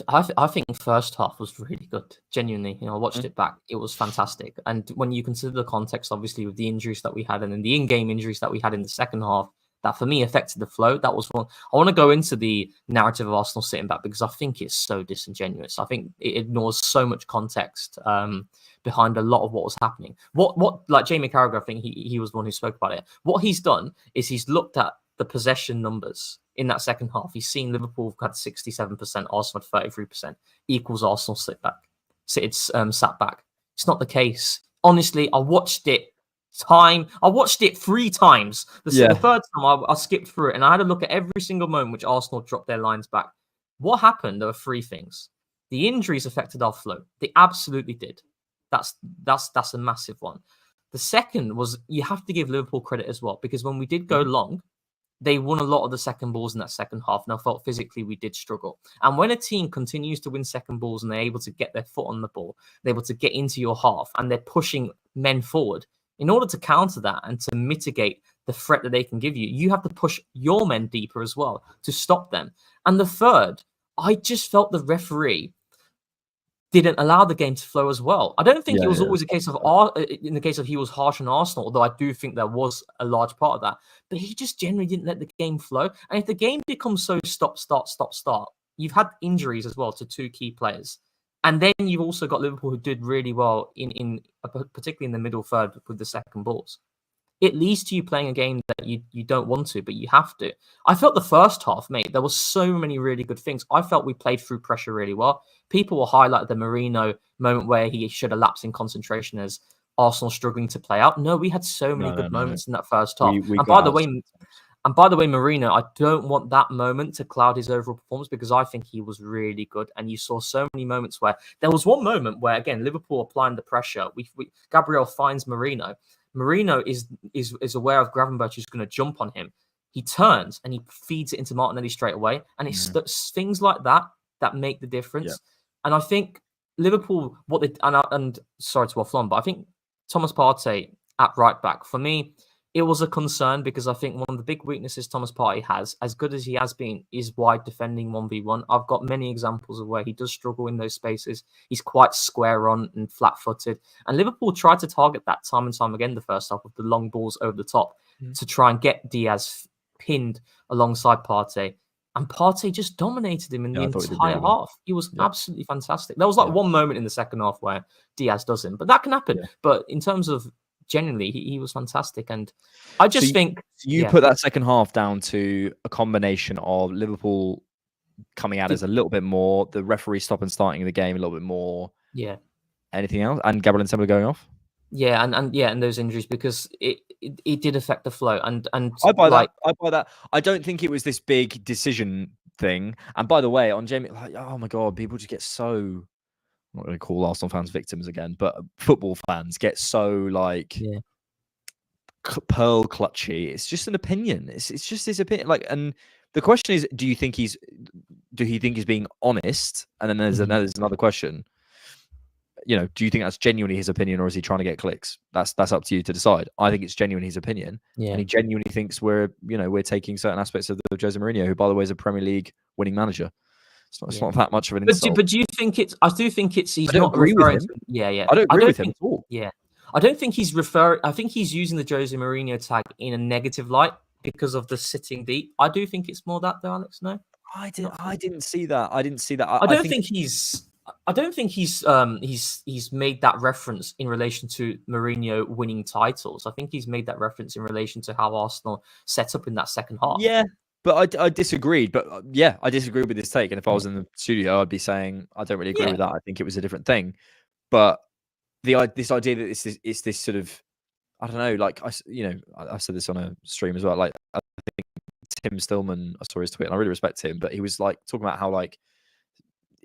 I think the first half was really good. Genuinely, you know, I watched it back. It was fantastic. And when you consider the context, obviously, with the injuries that we had and then the in-game injuries that we had in the second half, that for me affected the flow. That was one. I want to go into the narrative of Arsenal sitting back because I think it's so disingenuous. I think it ignores so much context behind a lot of what was happening. What like Jamie Carragher, I think he was the one who spoke about it. What he's done is he's looked at the possession numbers in that second half. He's seen Liverpool had 67%, Arsenal had 33%, equals Arsenal sat back. It's not the case. Honestly, I watched it 3 times. The third time I skipped through it and I had a look at every single moment which Arsenal dropped their lines back. What happened? There were 3 things. The injuries affected our flow. They absolutely did. That's a massive one. The second was you have to give Liverpool credit as well, because when we did go long, they won a lot of the second balls in that second half, and I felt physically we did struggle. And when a team continues to win second balls and they're able to get their foot on the ball, they're able to get into your half, and they're pushing men forward, in order to counter that and to mitigate the threat that they can give you, you have to push your men deeper as well to stop them. And the third, I just felt the referee didn't allow the game to flow as well. I don't think it was always a case of in the case of he was harsh on Arsenal, although I do think there was a large part of that. But he just generally didn't let the game flow. And if the game becomes so stop, you've had injuries as well to 2 key players. And then you've also got Liverpool who did really well in particularly in the middle third with the second balls. It leads to you playing a game that you don't want to, but you have to. I felt the first half, mate, there were so many really good things. I felt we played through pressure really well. People will highlight the Marino moment where he should have lapsed in concentration as Arsenal struggling to play out. No, we had so many good moments in that first half. And by the way, Marino, I don't want that moment to cloud his overall performance because I think he was really good. And you saw so many moments where there was one moment where, again, Liverpool applying the pressure. Gabriel finds Marino. Marino is aware of Gravenberch is going to jump on him. He turns and he feeds it into Martinelli straight away. And it's things like that that make the difference. Yeah. And I think Liverpool, and sorry to offline, but I think Thomas Partey at right back, for me, it was a concern because I think one of the big weaknesses Thomas Partey has, as good as he has been, is wide defending 1v1. I've got many examples of where he does struggle in those spaces. He's quite square on and flat-footed. And Liverpool tried to target that time and time again the first half with the long balls over the top to try and get Diaz pinned alongside Partey. And Partey just dominated him in the entire half. He was absolutely fantastic. There was one moment in the second half where Diaz does him, but that can happen. Yeah. But in terms of genuinely, he was fantastic. And I just think... You put that second half down to a combination of Liverpool coming at us a little bit more, the referee stop and starting the game a little bit more. Yeah. Anything else? And Gabriel and Sembla going off? Yeah, and those injuries, because it did affect the flow. And I buy that. I don't think it was this big decision thing. And by the way, on Jamie, oh my God, people just get so... I'm not going to call Arsenal fans victims again, but football fans get so pearl clutchy. It's just an opinion. It's just his opinion. And the question is, do he think he's being honest? And then there's another question. You know, do you think that's genuinely his opinion, or is he trying to get clicks? That's up to you to decide. I think it's genuinely his opinion, and he genuinely thinks we're taking certain aspects of the Jose Mourinho, who, by the way, is a Premier League winning manager. It's not that much of an insult. But do you think it's? I do think it's. He's I don't not agree with him. I don't agree with him at all. Yeah, I don't think he's referring. I think he's using the Jose Mourinho tag in a negative light because of the sitting deep. I do think it's more that though, Alex. No, I didn't see that. I don't think he's I don't think he's made that reference in relation to Mourinho winning titles. I think he's made that reference in relation to how Arsenal set up in that second half. Yeah, but I disagreed. But yeah, I disagree with this take. And if I was in the studio, I'd be saying I don't really agree with that. I think it was a different thing. But this idea that it's this sort of, I don't know, like I said this on a stream as well. Like I think Tim Stillman, I saw his tweet, and I really respect him, but he was like talking about how like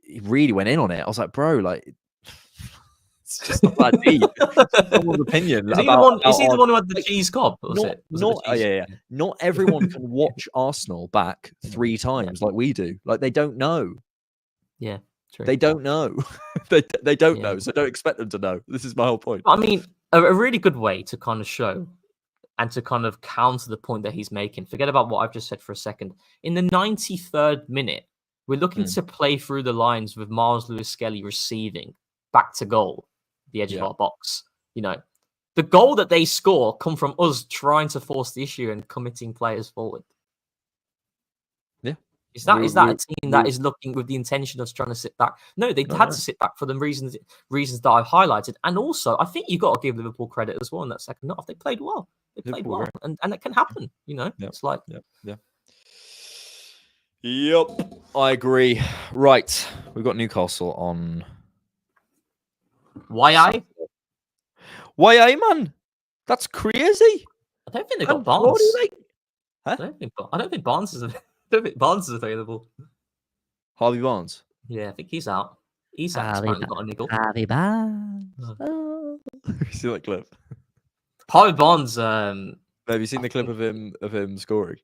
he really went in on it. I was like, bro, like it's just not that deep. Someone's opinion. Is he the one who had the cheese cob? Not everyone can watch Arsenal back 3 times like we do. Like they don't know. Yeah. True. They don't know. they don't know, so don't expect them to know. This is my whole point. I mean, a really good way to kind of show and to kind of counter the point that he's making. Forget about what I've just said for a second. In the 93rd minute, we're looking to play through the lines with Miles Lewis-Skelly receiving back to goal, the edge of our box. You know, the goal that they score come from us trying to force the issue and committing players forward. Yeah. Is that a team that is looking with the intention of trying to sit back? No, they had to sit back for the reasons that I've highlighted. And also, I think you've got to give Liverpool credit as well in that second half. They played well. And it can happen, you know? Yep. It's like... Yep, I agree. Right, we've got Newcastle on... YI, man. That's crazy. I don't think they've got Barnes. Huh? I don't think Barnes is available. Harvey Barnes. Yeah, I think he's out. He's apparently got a niggle. Harvey Barnes. Oh. You see that clip? Harvey Barnes. Have you seen the clip of him scoring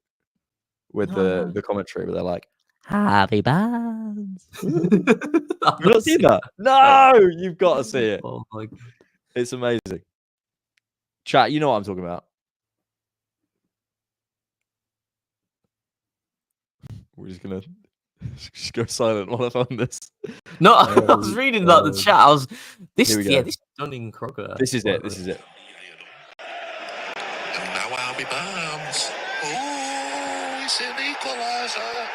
with the commentary where they're like, Harvey Barnes? You've not seen that? No, you've got to see it. Oh my God. It's amazing. Chat, you know what I'm talking about. We're just gonna go silent while I found this. No, I was reading the chat. This is Dunning-Kruger. This is it. And now Harvey Barnes. Oh, it's an equaliser.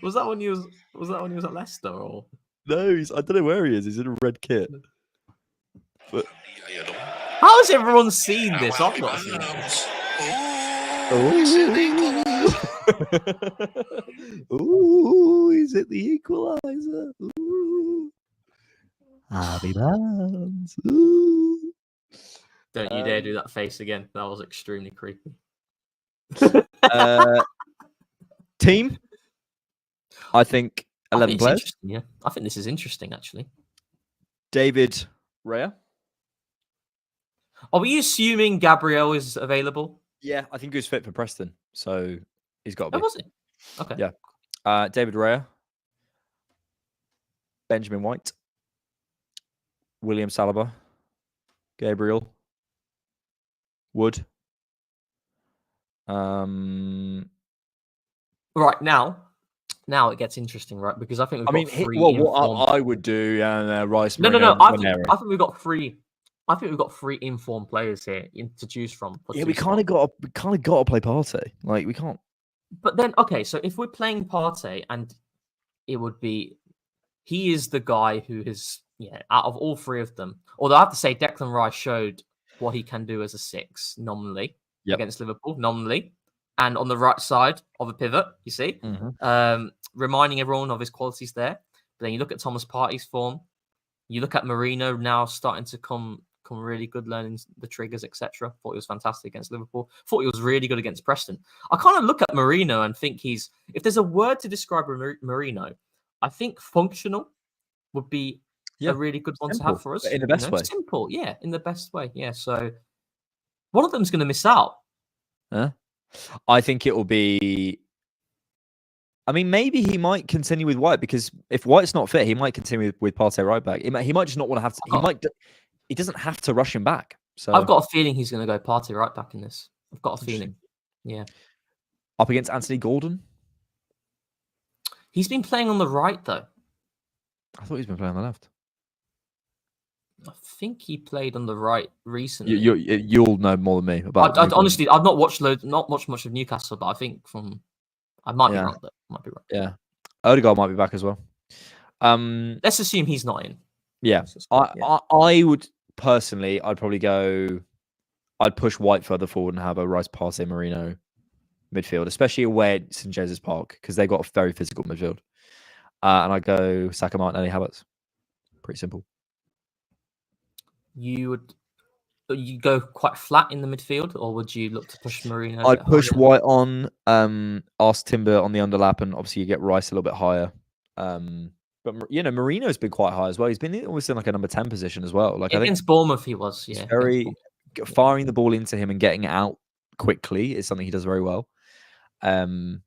Was that when he was at Leicester or? No, I don't know where he is. He's in a red kit. But how has everyone seen this? I've not seen this. Ooh, he's at the equaliser. Ooh. Harvey Barnes. Ooh. Don't you dare do that face again. That was extremely creepy. Team? I think 11 players. Yeah, I think this is interesting, actually. David Raya. Are we assuming Gabriel is available? Yeah, I think he was fit for Preston, so he's got to be. Oh, was he? Okay. Yeah. David Raya. Benjamin White. William Saliba. Gabriel. Wood. Right, now it gets interesting, right? Because I think we've got three. What I would do, Rice. No. I think we've got three. I think we've got 3 informed players here to choose from. Yeah, we kind of got to play Partey. Like we can't. But then, okay, so if we're playing Partey, and it would be, he is the guy who is, out of all 3 of them. Although I have to say, Declan Rice showed what he can do as a 6 nominally against Liverpool, nominally, and on the right side of a pivot, you see, reminding everyone of his qualities there. But then you look at Thomas Partey's form, you look at Marino now starting to come really good, learning the triggers, etc. Thought he was fantastic against Liverpool. Thought he was really good against Preston. I kind of look at Marino and think if there's a word to describe Marino, I think functional would be a really good one to have for us. In the best way. Simple, in the best way. Yeah, so one of them's going to miss out. I think it will be... I mean, maybe he might continue with White, because if White's not fit, he might continue with Partey right back. He might just not want to have to... He doesn't have to rush him back. So I've got a feeling he's going to go Partey right back in this. I've got a feeling. Yeah. Up against Anthony Gordon? He's been playing on the right, though. I thought he's been playing on the left. I think he played on the right recently. You'll know more than me about. Honestly, I've not watched much of Newcastle, but I think I might be wrong. Might be right. Yeah, Odegaard might be back as well. Let's assume he's not in. Yeah, I would personally, I'd probably go. I'd push White further forward and have a Rice, Partey, Marino midfield, especially away at St James's Park because they've got a very physical midfield. And I go Saka, Martinelli, Havertz. Pretty simple. You go quite flat in the midfield, or would you look to push Marino? I'd push White on, ask Timber on the underlap, and obviously you get Rice a little bit higher. But Marino's been quite high as well. He's been almost in like a number 10 position as well. Like against Bournemouth, he was. Yeah, very firing the ball into him and getting it out quickly is something he does very well. So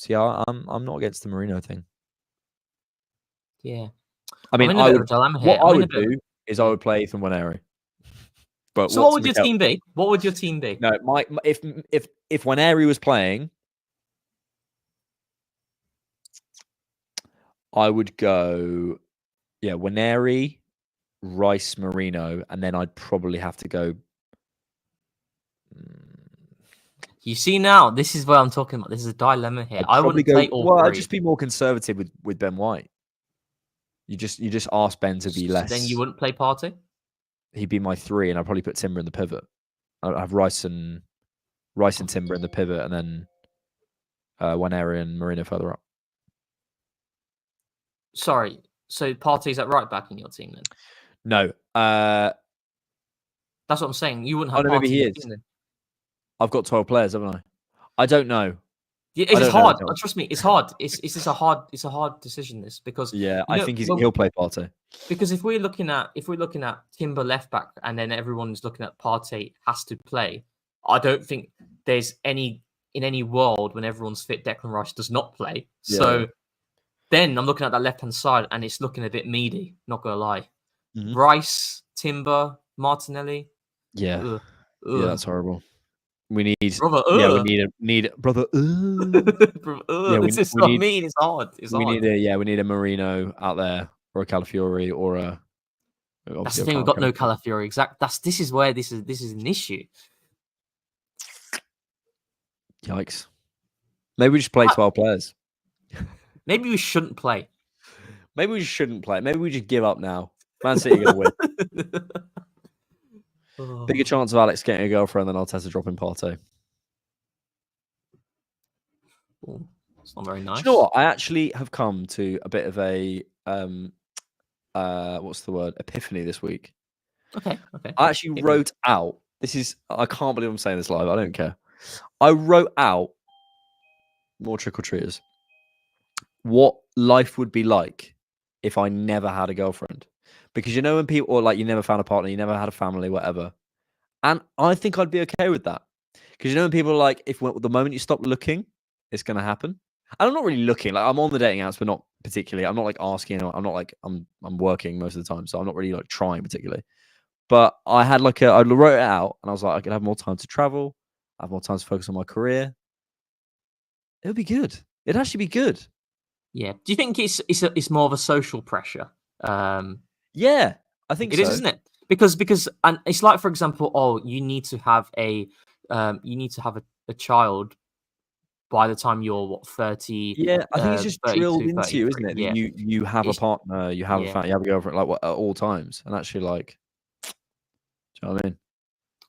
yeah, I'm not against the Marino thing. Yeah, I mean, I would do is I would play Ethan Nwaneri. But so what would your team be? What would your team be? No, if Nwaneri was playing, I would go, Nwaneri, Rice, Marino, and then I'd probably have to go. You see now, this is what I'm talking about. This is a dilemma here. I wouldn't play all three. I'd just be more conservative with Ben White. You just ask Ben to be less. Then you wouldn't play Partey? He'd be my 3, and I'd probably put Timber in the pivot. I'd have Rice and Timber in the pivot, and then Nwaneri and Marino further up. Sorry, so Partey's at right back in your team then? No. That's what I'm saying. You wouldn't have Partey. Maybe he is. Then. I've got 12 players, haven't I? I don't know. Yeah, it's hard. Trust me, it's hard. It's a hard decision. This because I think he'll play Partey. Because if we're looking at Timber left back and then everyone's looking at Partey has to play, I don't think there's in any world when everyone's fit Declan Rice does not play. Yeah. So then I'm looking at that left hand side and it's looking a bit meaty. Not gonna lie. Mm-hmm. Rice, Timber, Martinelli. Yeah, yeah, that's horrible. We need, brother, we need brother. This is what I mean. It's hard. We need a Marino out there, or a Calafiori, or a. That's the thing. We've got no Calafiori. This is where this is an issue. Yikes! Maybe we just play 12 players. Maybe we shouldn't play. Maybe we shouldn't play. Maybe we just give up now. Man City are going to win. Bigger chance of Alex getting a girlfriend than Arteta dropping Partey. It's not very nice. Do you know what? I actually have come to a bit of a what's the word? Epiphany this week. Okay. I actually wrote out. I can't believe I'm saying this live. I don't care. I wrote out more trick-or-treaters. What life would be like if I never had a girlfriend. Because when people, or like you never found a partner, you never had a family, whatever. And I think I'd be okay with that. Because when people are like, the moment you stop looking, it's going to happen. And I'm not really looking. Like I'm on the dating apps, but not particularly. I'm not like asking. I'm not like I'm working most of the time, so I'm not really like trying particularly. But I had I wrote it out, and I was like, I could have more time to travel. I have more time to focus on my career. It would be good. It'd actually be good. Yeah. Do you think it's more of a social pressure? Yeah, I think it is, isn't it? Because and it's like, for example, you need to have a child by the time you're 30. Yeah, I think it's just drilled into you, isn't it? Yeah. You have a partner, you have a family, you have a girlfriend, like at all times, and actually, like, do you know what I mean?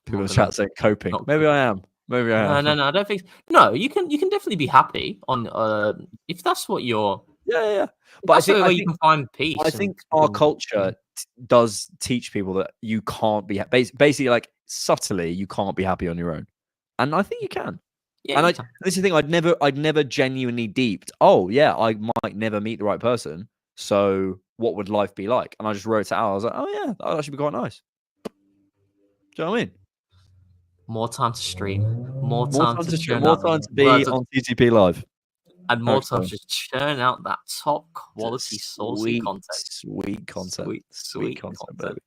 People in the chat saying coping. Maybe I am. No, I don't think. No, you can definitely be happy on if that's what you're. Yeah. But I think you can find peace. I think our culture does teach people that you can't be basically, like, subtly, you can't be happy on your own, and I think you can. Yeah, and this is the thing. I'd never genuinely deeped. Oh yeah, I might never meet the right person. So what would life be like? And I just wrote it out. I was like, oh yeah, that would actually be quite nice. Do you know what I mean? More time to stream. More time to be on TCP Live. And more time to churn out that top quality, saucy content. Sweet content. Sweet content, baby.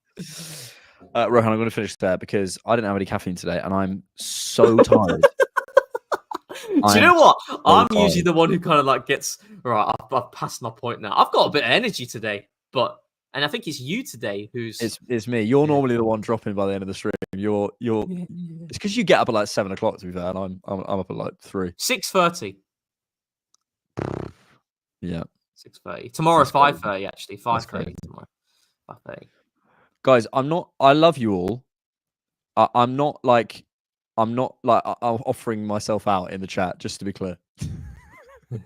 Rohan, I'm going to finish there because I didn't have any caffeine today and I'm so tired. Do you know what? I'm usually the one who kind of like gets, right, I've passed my point now. I've got a bit of energy today, and I think it's you today who's... It's me. You're normally the one dropping by the end of the stream. You're. It's because you get up at like 7 o'clock, to be fair, and I'm up at like 3. 6:30. Yeah. 6:30 tomorrow. That's crazy. 5:30 actually. That's 5:30 crazy. tomorrow. 5:30. Guys, I love you all. I'm not like I'm offering myself out in the chat, just to be clear.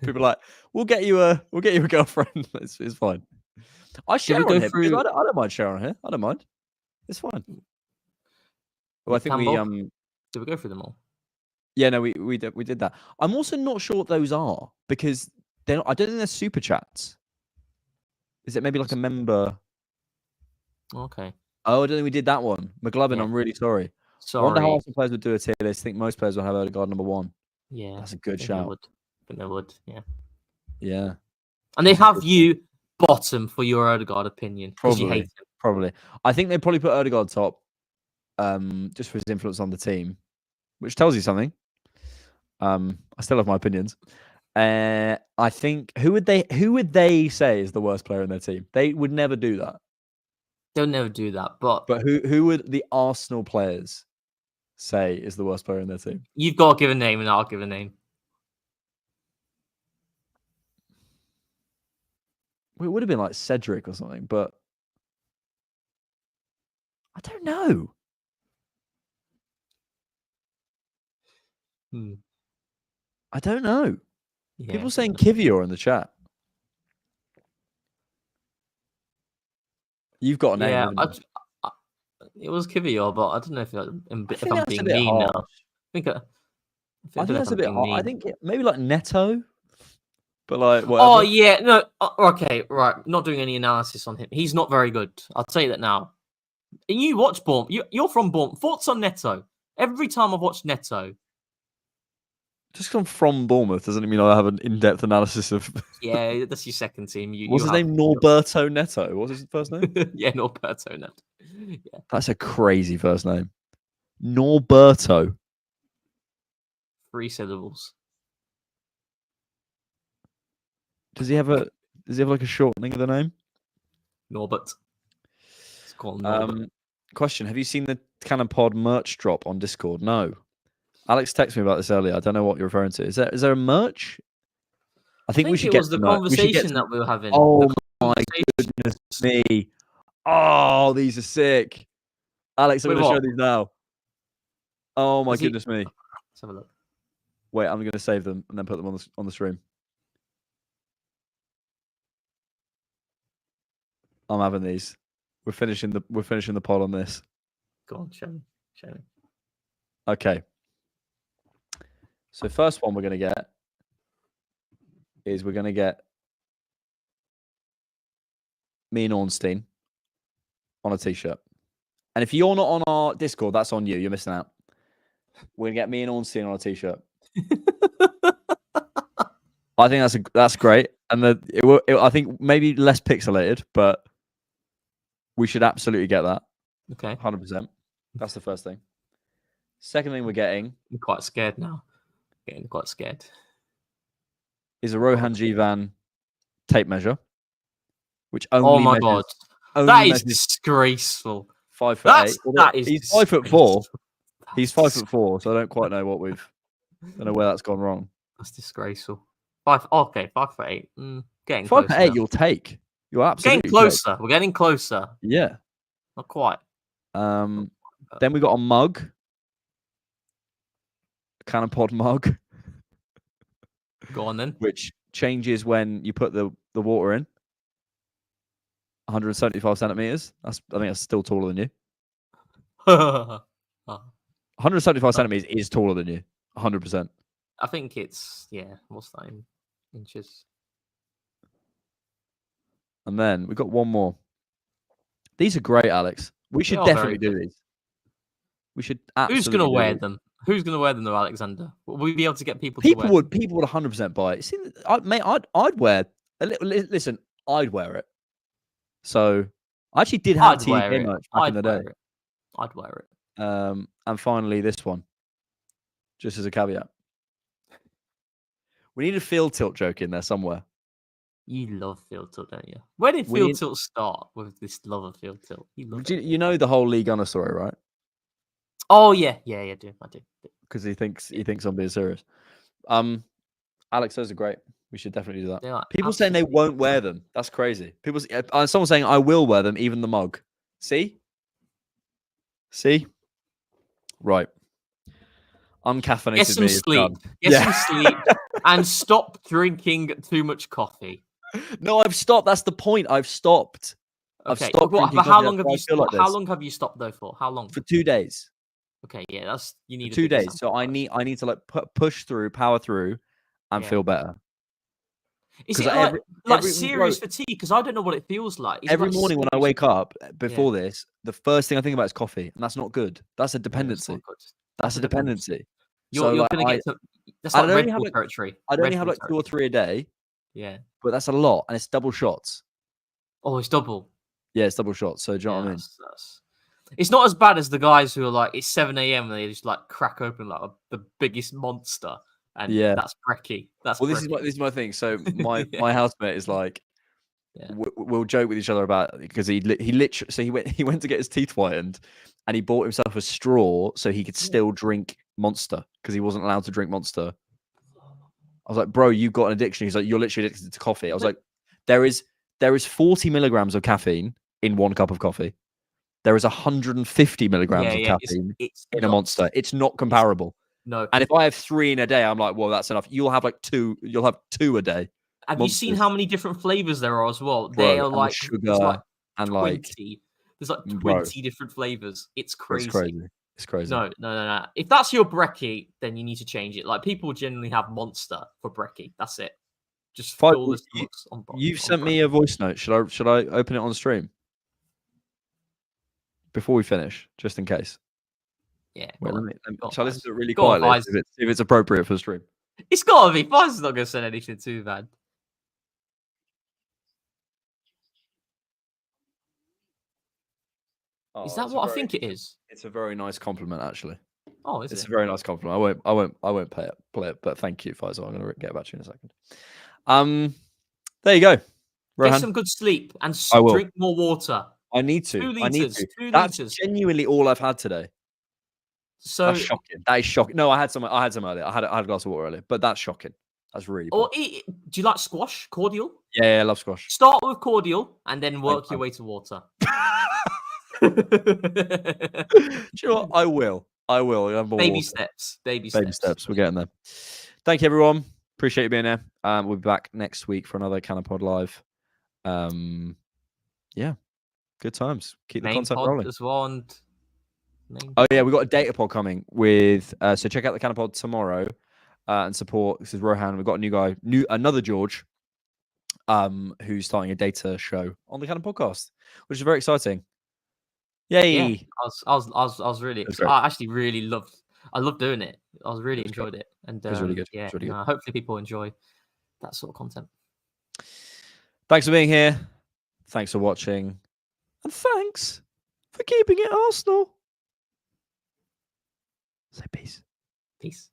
People are like, we'll get you a girlfriend. It's fine. I share we on go here through- because I don't mind sharing on here. I don't mind. It's fine. Well, I think we Did we go through them all? Yeah, no, we did that. I'm also not sure what those are because I don't think they're super chats. Is it maybe like a member? Okay. Oh, I don't think we did that one. McLovin, Yeah. I'm really sorry. I wonder how Arsenal players would do a tier list. I think most players will have Odegaard number 1. Yeah. That's a good I shout. think they would. Yeah. Yeah. And they have you bottom for your Odegaard opinion because you hate him. Probably. I think they probably put Odegaard top, just for his influence on the team, which tells you something. I still have my opinions. I think who would they say is the worst player in their team? They would never do that. They'll never do that. But who would the Arsenal players say is the worst player in their team? You've got to give a name, and I'll give a name. It would have been like Cedric or something, but I don't know. I don't know. Yeah, People saying Kivior in the chat. You've got a name. Yeah, haven't you? it was Kivior, but I don't know if I'm being bit mean harsh. now. I think that's a bit hard. I think maybe like Neto, but like whatever. Oh yeah, no. Okay, right. Not doing any analysis on him. He's not very good. I'll tell you that now. And you watch Bournemouth. You're from Bournemouth. Thoughts on Neto? Every time I've watched Neto. Just come from Bournemouth doesn't mean I have an in-depth analysis of. Yeah, that's your second team. What's his name? Norberto Neto. What's his first name? Yeah, Norberto Neto. Yeah, that's a crazy first name. Norberto. 3 syllables. Does he have like a shortening of the name? Norbert. Let's call him Norbert. Question: have you seen the TCannonpod merch drop on Discord? No. Alex texted me about this earlier. I don't know what you're referring to. Is there a merch? I think we should get the conversation that we were having. Oh my goodness me! Oh, these are sick. Alex, I'm going to show these now. Oh my goodness me! Let's have a look. Wait, I'm going to save them and then put them on the stream. I'm having these. We're finishing the pod on this. Go on, show me. Okay. So first one we're going to get is me and Ornstein on a t-shirt. And if you're not on our Discord, that's on you. You're missing out. We're going to get me and Ornstein on a t-shirt. I think that's great. And I think maybe less pixelated, but we should absolutely get that. Okay. 100%. That's the first thing. Second thing we're getting. I'm quite scared now. Getting quite scared. Is a Rohan Jivan tape measure, which only. Oh my god, that is disgraceful. 5'8". He's 5'4". He's 5'4", four. so I don't quite know don't know where that's gone wrong. That's disgraceful. 5'8". Getting 5'8", you'll take. You're absolutely getting closer. We're getting closer. Yeah, not quite. Then we got a mug, a TCannonpod mug. Go on then. Which changes when you put the water in. 175 centimeters. I think that's still taller than you. 175 centimeters is taller than you. 100%. I think it's what's that in inches? And then we got one more. These are great, Alex. We should definitely do these. We should absolutely. Who's going to wear them? Who's going to wear them, though, Alexander? Will we be able to get people? People would 100% buy it. See, mate, I'd wear. Listen, I'd wear it. So I actually did have TK merch back in the day. I'd wear it. And finally, this one, just as a caveat, we need a field tilt joke in there somewhere. You love field tilt, don't you? Where did field tilt start with this love of field tilt? You know the whole Lee Gunner story, right? Oh yeah, I do. Because he thinks I'm being serious. Alex, those are great. We should definitely do that. They are People saying they absolutely won't wear them. That's crazy. People, someone saying I will wear them, even the mug. See? Right. Uncaffeinated. Get some me is sleep. done. Get some sleep, and stop drinking too much coffee. No, I've stopped. That's the point. I've stopped. Okay. I've stopped drinking But how coffee. long have That's you? why I feel like How this. long have you stopped though for? How long? For 2 days. Okay, yeah, that's you need For a 2 big days. sample So I size. need to like push through, power through, and Yeah. feel better. Is it like serious fatigue? Because I don't know what it feels like. Is it Every like morning when I serious wake fatigue? up, before this, the first thing I think about is coffee, and that's not good. That's a No, dependency. not good. That's a dependency. You're So gonna get to. That's I'd like only Red have Bull like- territory. I'd only Red have Bull like 2 or 3 a day, Yeah. but that's a lot, and it's double shots. Oh, it's double. Yeah, it's double shots. So do you know what I mean? It's not as bad as the guys who are like, it's 7 a.m. and they just like crack open like the biggest monster, and that's brekkie. That's Well, brekkie. this is my thing. So my Yeah. my housemate is like, we'll joke with each other about because he literally so he went to get his teeth whitened, and he bought himself a straw so he could still drink Monster because he wasn't allowed to drink Monster. I was like, bro, you've got an addiction. He's like, you're literally addicted to coffee. I was like, there is 40 milligrams of caffeine in 1 cup of coffee. There is 150 milligrams of caffeine in a Monster. It's not comparable. No. And if I have 3 in a day, I'm like, well, that's enough. You'll have like 2. You'll have 2 a day. Have you seen how many different flavors there are as well? Bro, they are like sugar like and 20. like There's like 20 different flavors. It's crazy. It's crazy. No. If that's your brekkie, then you need to change it. Like people generally have Monster for brekkie. That's it. Just fill the stomachs on. You've sent me a voice note. Should I open it on stream before we finish, just in case? Yeah. Wait, shall I listen to it really quietly? See if it's appropriate for the stream. It's gotta be. Fiz's not gonna send anything too bad. Oh, is that what I think it is? It's a very nice compliment, actually. Oh, is it? It's a very nice compliment. I won't play it, but thank you, Faisal. I'm gonna get back to you in a second. There you go. Rohan. Get some good sleep and drink more water. I need to. 2 liters. That's genuinely all I've had today. So that's shocking. That is shocking. No, I had some earlier. I had a glass of water earlier, but that's shocking. That's really. Do you like squash? Cordial? Yeah, I love squash. Start with cordial and then work your way to water. Do you know what? I will. Baby steps. Baby steps. We're getting there. Thank you, everyone. Appreciate you being here. We'll be back next week for another CannonPod Live. Yeah, good times. Keep the content rolling as well. Oh yeah, we've got a data pod coming with. So check out the CannonPod tomorrow and support. This is Rohan. We've got a new guy, another George, who's starting a data show on the Cannon podcast, which is very exciting. Yay! Yeah, I was really excited. I actually really loved. I loved doing it. I really enjoyed it, and it was really good. Yeah, really good. Hopefully people enjoy that sort of content. Thanks for being here. Thanks for watching, and thanks for keeping it Arsenal. Say peace. Peace.